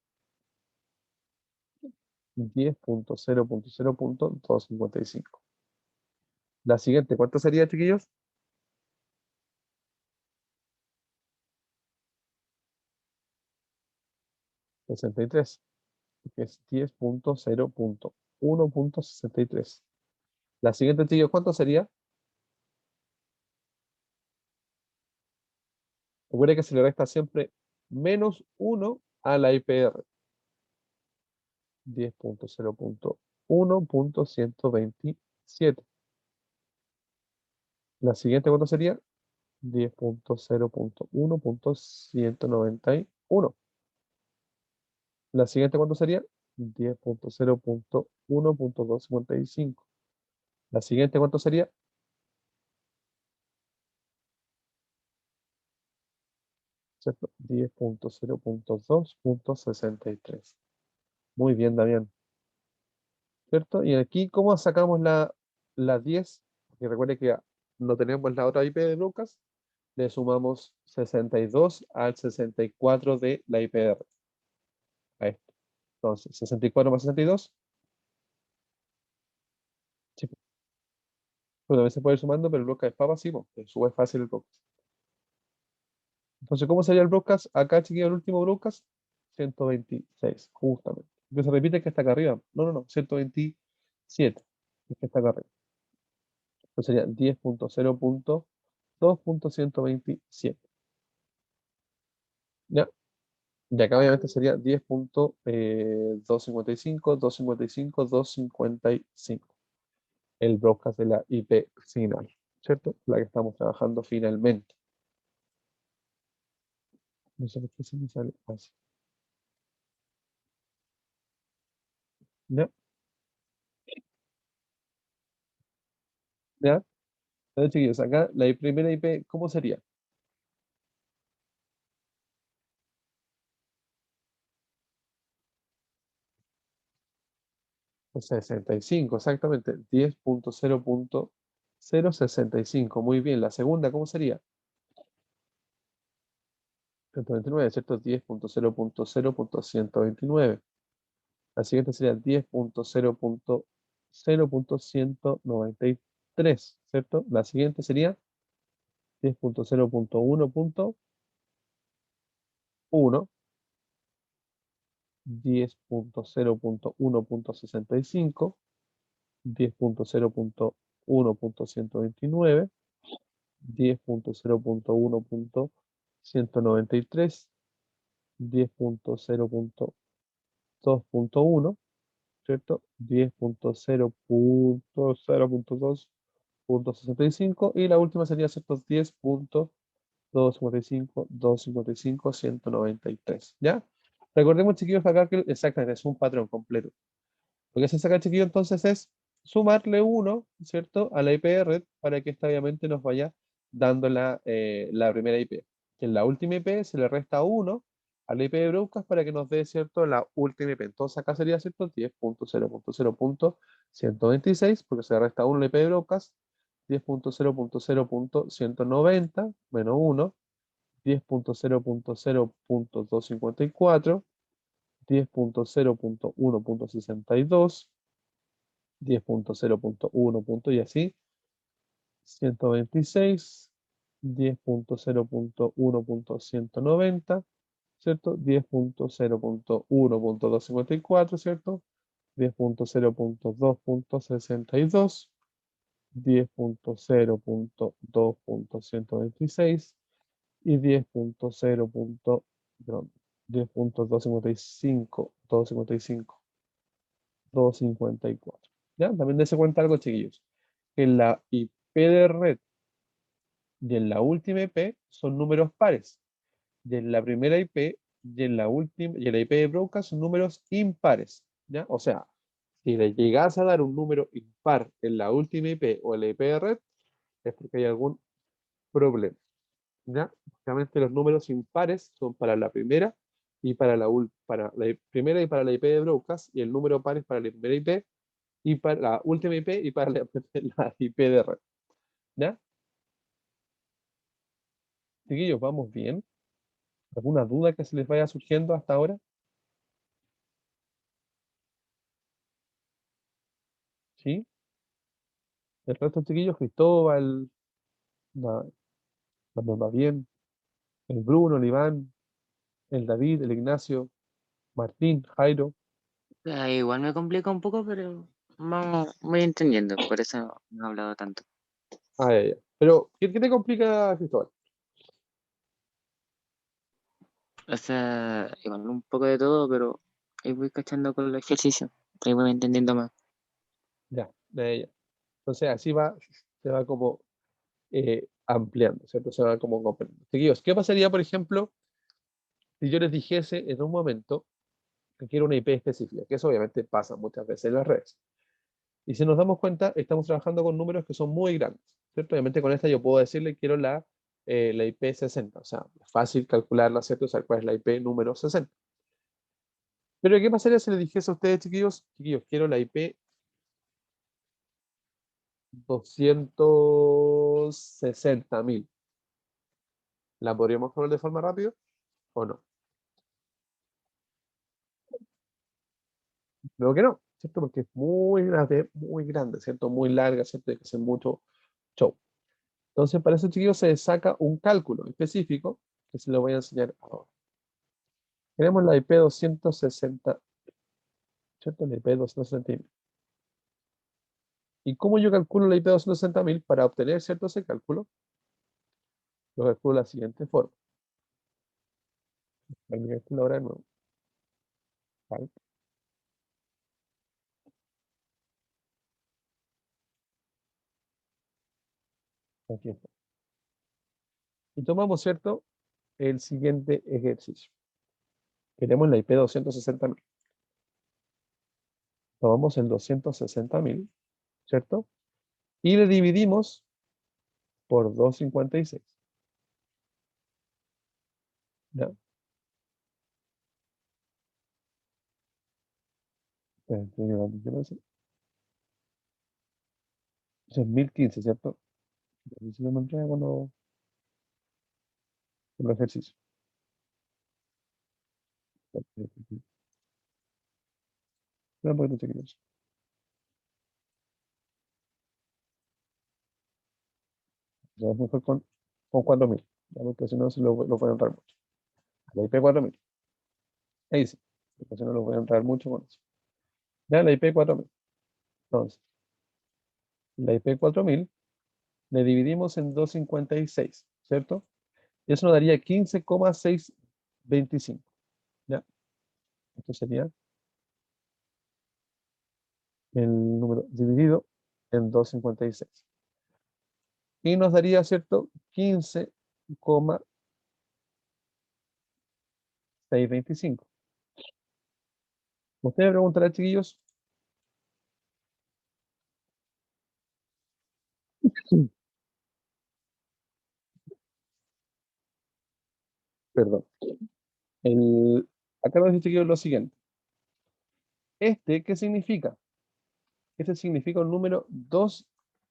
Speaker 1: 10.0.0.255. La siguiente, ¿cuánto sería, chiquillos? 63, que es 10.0.1.63. La siguiente, chiquillos, ¿cuánto sería? Recuerda que se le resta siempre menos 1 a la IPR. 10.0.1.127. La siguiente, ¿cuánto sería? 10.0.1.191. La siguiente, ¿cuánto sería? 10.0.1.255. La siguiente, ¿cuánto sería? ¿Cierto? 10.0.2.63. Muy bien, Damián. ¿Cierto? Y aquí, ¿cómo sacamos la la 10, y recuerde que no tenemos la otra IP de broadcast, le sumamos 62 al 64 de la IP de red. A esto. Entonces, 64 más 62. Sí, pero también se puede ir sumando, pero el broadcast es pasivo, es súper fácil el broadcast. Entonces, ¿cómo sería el broadcast? Acá, chiquillo, el último broadcast, 126, justamente. Que se repite que está acá arriba. No, 127, es que está acá arriba. Entonces sería 10.0.2.127. ¿Ya? Y acá obviamente sería 10.255, 255, 255. El broadcast de la IP final, ¿cierto? La que estamos trabajando finalmente. No sé por qué se me sale así. ¿Ya? ¿Ya? Entonces, chiquillos, acá la primera IP, ¿cómo sería? Pues 65, exactamente. 10.0.065. Muy bien. La segunda, ¿cómo sería? 129, ¿cierto? 10.0.0.129. La siguiente sería 10.0.0.193, ¿cierto? La siguiente sería 10.0.1.1, 10.0.1.65, 10.0.1.129, 10.0.1.193, 10.0.2.1, ¿cierto? 10.0.0.2.65 y la última sería, ¿cierto? 10.255, 255, 193, ¿ya? Recordemos, chiquillos, acá que exactamente es un patrón completo. Lo que se saca, chiquillos, entonces es sumarle 1, ¿cierto? A la IP de red para que esta obviamente nos vaya dando la primera IP. En la última IP se le resta 1 a la IP de broadcast para que nos dé, ¿cierto? La última IP. Entonces acá sería, ¿cierto? 10.0.0.126 porque se le resta 1 a la IP de broadcast. 10.0.0.190 menos 1. 10.0.0.254. 10.0.1.62. 10.0.1 y así, 126, 10.0.1.190, ¿cierto? 10.0.1.254, ¿cierto? 10.0.2.62, 10.0.2.126 y 10.255, 254. ¿Ya? También dése cuenta algo, chiquillos. Que en la IP de red y en la última IP son números pares. Y en la primera IP y en la última y en la IP de broadcast son números impares. ¿Ya? O sea, si le llegas a dar un número impar en la última IP o en la IP de red, es porque hay algún problema. ¿Ya? Obviamente los números impares son para la primera y para la primera y para la IP de broadcast, y el número par es para la primera IP y para la última IP y para la IP de red. ¿Ya? Chiquillos, ¿vamos bien? ¿Alguna duda que se les vaya surgiendo hasta ahora? ¿Sí? El resto, chiquillos, Cristóbal, la, va bien. El Bruno, el Iván, el David, el Ignacio, Martín, Jairo.
Speaker 3: Igual me complica un poco, pero vamos, voy entendiendo, por eso no he hablado tanto.
Speaker 1: Ah, ya. Pero, ¿qué te complica, Cristóbal?
Speaker 3: O sea, igual un poco de todo, pero ahí voy cachando con el ejercicio, ahí voy entendiendo más.
Speaker 1: Ya. Entonces, así se va como ampliando, ¿cierto? Se va como comprendiendo. Chiquillos, ¿qué pasaría, por ejemplo, si yo les dijese en un momento que quiero una IP específica? Que eso obviamente pasa muchas veces en las redes. Y si nos damos cuenta, estamos trabajando con números que son muy grandes, ¿cierto? Obviamente con esta yo puedo decirle quiero la IP 60, o sea, es fácil calcularla, ¿cierto? O sea, cuál es la IP número 60. Pero ¿qué pasaría si le dijese a ustedes, chiquillos, quiero la IP 260.000. ¿La podríamos poner de forma rápida o no? Creo que no, ¿cierto? Porque es muy grande, ¿cierto? Muy larga, ¿cierto? Hay que hacer mucho show. Entonces, para eso, chiquillos, se saca un cálculo específico que se lo voy a enseñar ahora. Tenemos la IP 260, ¿cierto? La IP 260.000. ¿Y cómo yo calculo la IP 260.000? Para obtener, ¿cierto? Ese cálculo, lo calculo de la siguiente forma. Voy a mi calculadora de nuevo. ¿Vale? Aquí está. Y tomamos, ¿cierto? El siguiente ejercicio. Queremos la IP 260.000. Tomamos el 260.000, ¿cierto? Y le dividimos por 256. ¿Ya? Eso es 1015, ¿cierto? Y si no me entrega cuando el ejercicio. Un poquito, chiquillos. Ya es mejor con 4.000. ¿Ya? Porque si no, se lo pueden entrar mucho. La IP 4.000. Ahí sí. Porque si no, lo voy a entrar mucho con eso. Ya, la IP 4.000. Entonces, la IP 4.000 le dividimos en 256, ¿cierto? Y eso nos daría 15,625. ¿Ya? Esto sería el número dividido en 256. Y nos daría, ¿cierto? 15,625. Ustedes me preguntarán, chiquillos, perdón, acá nos dice, chiquillos, lo siguiente. ¿Qué significa? Este significa un número 2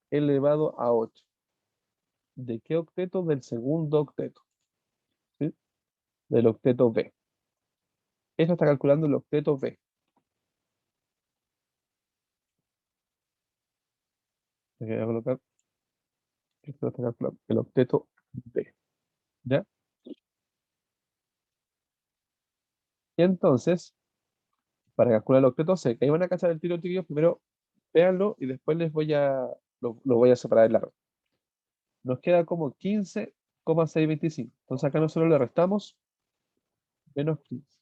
Speaker 1: elevado a 8. ¿De qué octeto? Del segundo octeto, ¿sí? Del octeto B. Esto está calculando el octeto B. Voy a colocar, esto está calculando el octeto B. ¿Ya? Y entonces, para calcular el octeto C, que ahí van a cachar el tiro, chiquillos, primero véanlo y después lo voy a separar en largo. Nos queda como 15,625. Entonces acá nosotros le restamos menos 15.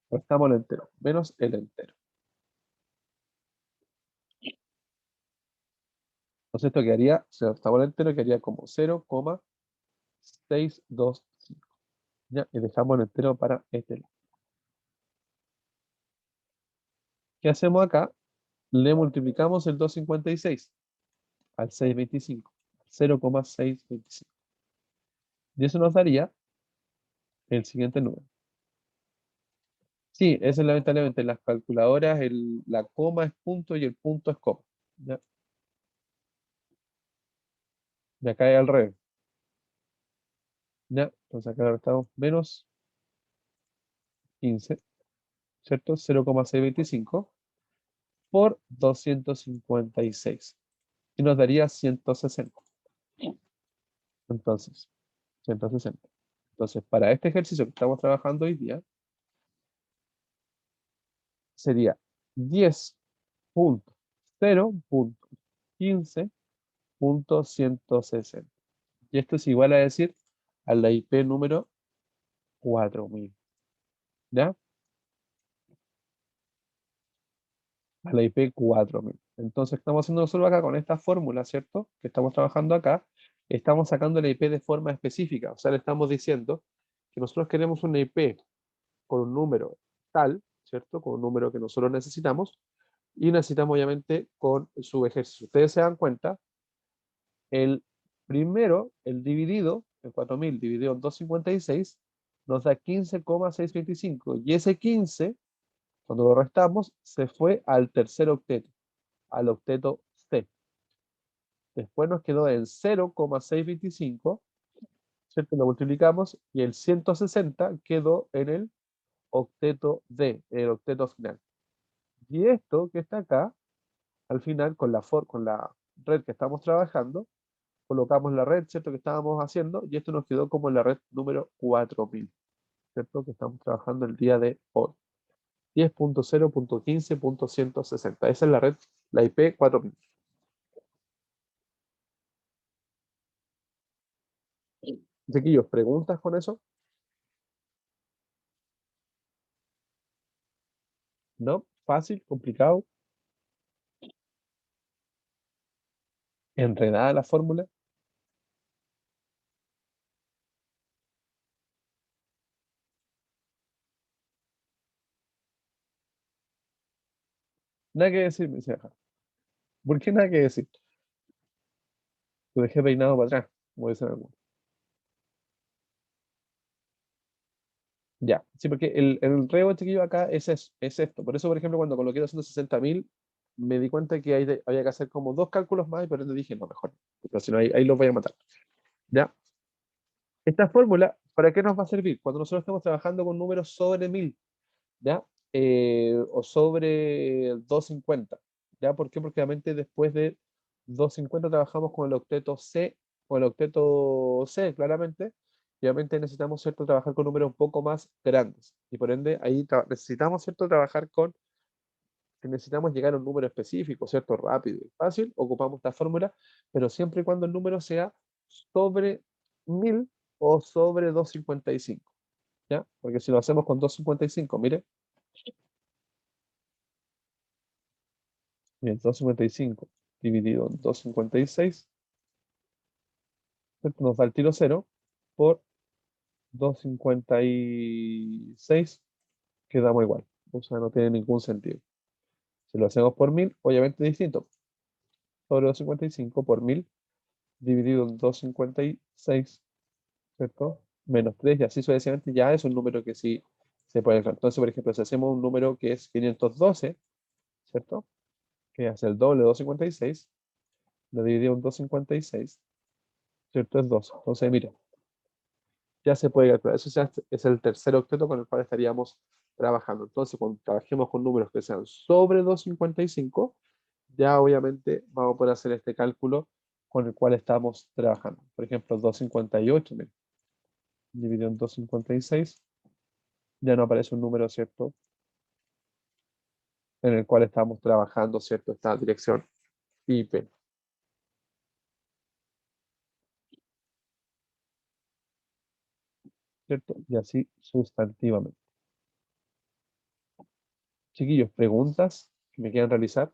Speaker 1: Restamos el entero, menos el entero. Entonces esto quedaría, si restamos el entero, quedaría como 0,625. ¿Ya? Y dejamos el entero para este lado. ¿Qué hacemos acá? Le multiplicamos el 256 al 625, 0,625. Y eso nos daría el siguiente número. Sí, eso es lamentablemente en las calculadoras, la coma es punto y el punto es coma. ¿Ya? Y acá es al revés. ¿Ya? Entonces acá ahora estamos menos 15, ¿cierto? 0,625 por 256. Y nos daría 160. Entonces, 160. Entonces, para este ejercicio que estamos trabajando hoy día, sería 10.0.15.160. Y esto es igual a decir a la IP número 4.000. ¿Ya? A la IP 4.000. Entonces estamos haciendo solo acá con esta fórmula, ¿cierto? Que estamos trabajando acá. Estamos sacando la IP de forma específica. O sea, le estamos diciendo que nosotros queremos una IP con un número tal, ¿cierto? Con un número que nosotros necesitamos. Y necesitamos, obviamente, con su ejercicio. Ustedes se dan cuenta, el primero, el dividido, el 4.000 dividido en 256, nos da 15,625. Y ese 15, cuando lo restamos, se fue al tercer octeto, al octeto C. Después nos quedó en 0,625, ¿cierto? Lo multiplicamos y el 160 quedó en el octeto D, el octeto final. Y esto que está acá, al final, con la red que estamos trabajando, colocamos la red, ¿cierto? Que estábamos haciendo, y esto nos quedó como la red número 4000, ¿cierto? Que estamos trabajando el día de hoy. 10.0.15.160. Esa es la red, la IP 4000. Chiquillos, ¿preguntas con eso? ¿No? ¿Fácil? ¿Complicado? ¿Enredada la fórmula? Nada que decir, me decía. ¿Por qué nada que decir? Lo dejé peinado para atrás, como dicen algunos. Ya, sí, porque el reo chiquillo acá es esto. Por eso, por ejemplo, cuando coloqué 260.000, me di cuenta que había que hacer como dos cálculos más, pero le dije, no, mejor. Porque si no, ahí los voy a matar. ¿Ya? Esta fórmula, ¿para qué nos va a servir? Cuando nosotros estamos trabajando con números sobre 1000, ¿ya? O sobre 250, ¿ya? ¿Por qué? Porque obviamente después de 250 trabajamos con el octeto C, con el octeto C, claramente, y obviamente necesitamos, ¿cierto?, trabajar con números un poco más grandes, y por ende ahí necesitamos, ¿cierto?, trabajar con, que necesitamos llegar a un número específico, ¿cierto?, rápido y fácil, ocupamos esta fórmula, pero siempre y cuando el número sea sobre 1000 o sobre 255, ¿ya? Porque si lo hacemos con 255, mire, bien, 255 dividido en 256, ¿cierto? Nos da el tiro cero por 256, quedamos igual. O sea, no tiene ningún sentido. Si lo hacemos por 1000, obviamente es distinto. Sobre 255 por 1000 dividido en 256, ¿cierto? Menos 3 y así sucesivamente ya es un número que sí se puede encontrar. Entonces, por ejemplo, si hacemos un número que es 512, ¿cierto? Que es el doble de 256, lo dividido en 256, ¿cierto? Es 2. Entonces, mira, ya se puede calcular. Eso ya es el tercer octeto con el cual estaríamos trabajando. Entonces, cuando trabajemos con números que sean sobre 255, ya obviamente vamos a poder hacer este cálculo con el cual estamos trabajando. Por ejemplo, 258, mira, dividido en 256, ya no aparece un número, ¿cierto?, en el cual estamos trabajando, ¿cierto?, esta dirección IP, ¿cierto? Y así sustantivamente. Chiquillos, ¿preguntas que me quieran realizar?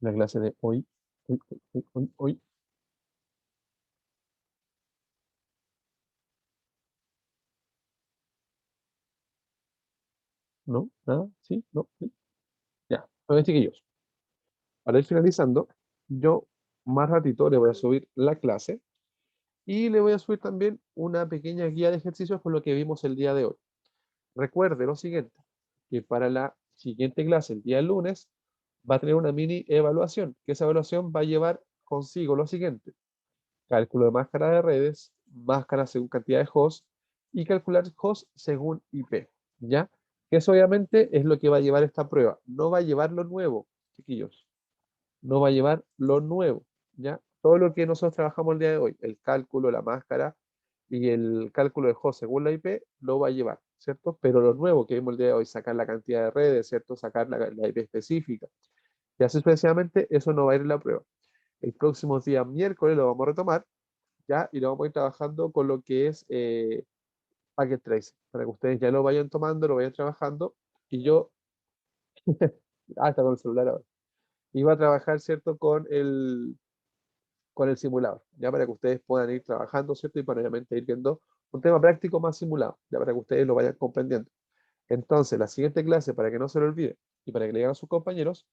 Speaker 1: La clase de hoy, hoy. ¿No? ¿Nada? ¿Sí? ¿No? ¿Sí? Ya. Entonces, chiquillos, para ir finalizando, yo más ratito le voy a subir la clase y le voy a subir también una pequeña guía de ejercicios por lo que vimos el día de hoy. Recuerde lo siguiente, que para la siguiente clase, el día lunes, va a tener una mini evaluación, que esa evaluación va a llevar consigo lo siguiente: cálculo de máscara de redes, máscara según cantidad de hosts y calcular hosts según IP, ¿ya? Que eso obviamente es lo que va a llevar esta prueba. No va a llevar lo nuevo, chiquillos. No va a llevar lo nuevo, ¿ya? Todo lo que nosotros trabajamos el día de hoy, el cálculo, la máscara y el cálculo de host según la IP, lo va a llevar, ¿cierto? Pero lo nuevo que vimos el día de hoy, sacar la cantidad de redes, ¿cierto? Sacar la IP específica. Y así sucesivamente, eso no va a ir en la prueba. El próximo día miércoles lo vamos a retomar, ¿ya? Y lo vamos a ir trabajando con lo que es Packet Trace, para que ustedes ya lo vayan tomando, lo vayan trabajando, y yo, está con el celular ahora, iba a trabajar, ¿cierto? Con el simulador, ya para que ustedes puedan ir trabajando, ¿cierto? Y para obviamente ir viendo un tema práctico más simulado, ya para que ustedes lo vayan comprendiendo. Entonces, la siguiente clase, para que no se lo olvide y para que le digan a sus compañeros,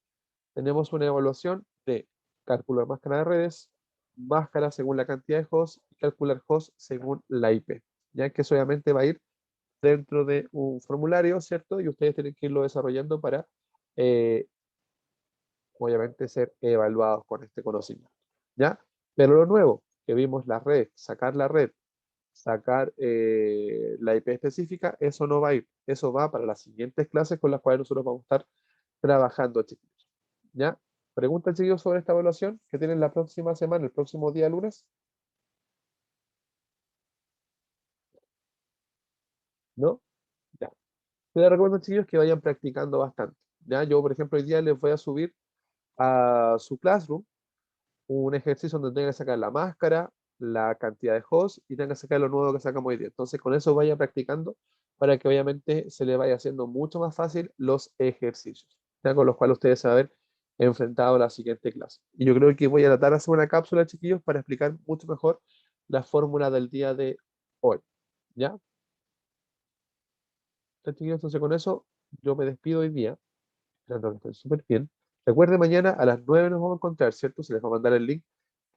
Speaker 1: tenemos una evaluación de cálculo de máscara de redes, máscara según la cantidad de hosts y calcular hosts según la IP, ya que eso obviamente va a ir dentro de un formulario, ¿cierto? Y ustedes tienen que irlo desarrollando para, obviamente, ser evaluados con este conocimiento, ¿ya? Pero lo nuevo, que vimos la red, sacar la IP específica, eso no va a ir. Eso va para las siguientes clases con las cuales nosotros vamos a estar trabajando, chiquillos, ¿ya? Pregunta, chiquillos, sobre esta evaluación que tienen la próxima semana, el próximo día lunes. ¿No? Ya. Les recomiendo, chicos, que vayan practicando bastante. ¿Ya? Yo, por ejemplo, hoy día les voy a subir a su Classroom un ejercicio donde tengan que sacar la máscara, la cantidad de hosts y tengan que sacar lo nuevo que sacamos hoy día. Entonces, con eso vayan practicando para que obviamente se les vaya haciendo mucho más fácil los ejercicios, ¿ya? Con los cuales ustedes se van a ver enfrentados a la siguiente clase. Y yo creo que voy a tratar de hacer una cápsula, chiquillos, para explicar mucho mejor la fórmula del día de hoy. ¿Ya? Chiquillos, entonces con eso yo me despido hoy día, esperando que estén súper bien. Recuerden, mañana a las 9 nos vamos a encontrar, ¿cierto? Se les va a mandar el link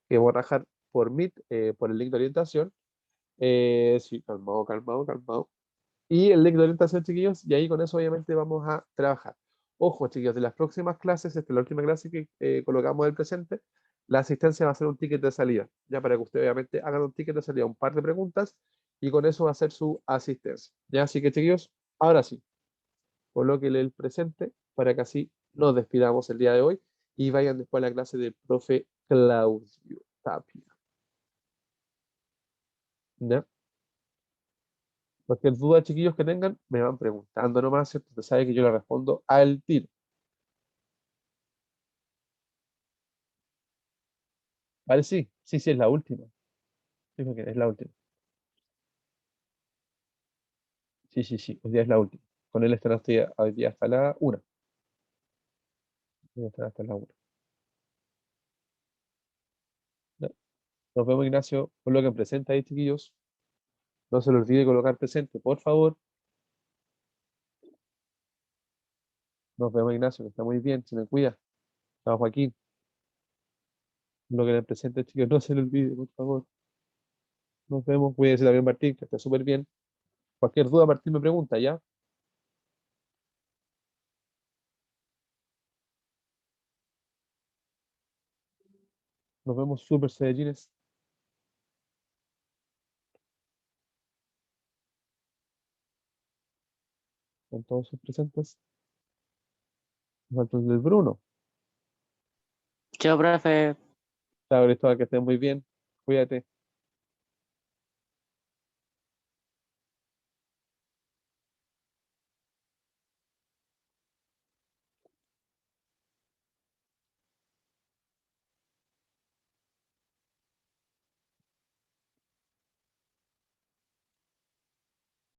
Speaker 1: que voy a rajar por Meet, por el link de orientación. Sí, calmado, calmado, calmado. Y el link de orientación, chiquillos, y ahí con eso obviamente vamos a trabajar. Ojo, chiquillos, de las próximas clases, esta es la última clase que colocamos del presente, la asistencia va a ser un ticket de salida, ya para que ustedes obviamente hagan un ticket de salida, un par de preguntas, y con eso va a ser su asistencia. Ya, así que, chiquillos, ahora sí, colóquenle el presente para que así nos despidamos el día de hoy y vayan después a la clase del profe Claudio Tapia. ¿Ya? Cualquier duda, chiquillos, que tengan, me van preguntando nomás, ¿cierto? Usted sabe que yo le respondo al tiro. ¿Vale? Sí, sí, sí, es la última. Sí, porque es la última. Sí, sí, sí, hoy día es la última. Con él estará hoy día hasta la 1. Hoy día estará hasta la 1. ¿Ya? Nos vemos, Ignacio. Coloquen presente ahí, chiquillos. No se les olvide colocar presente, por favor. Nos vemos, Ignacio, que está muy bien. Se me cuida. Chao, Joaquín. Lo que le presente, chicos, no se le olvide, por favor. Nos vemos. Cuídense también, Martín, que está súper bien. Cualquier duda, Martín me pregunta, ¿ya? Nos vemos, súper Saiyajines, con todos sus presentes. Nos falta el del Bruno.
Speaker 3: Chao, profe.
Speaker 1: Chao, Cristóbal, que estén muy bien. Cuídate.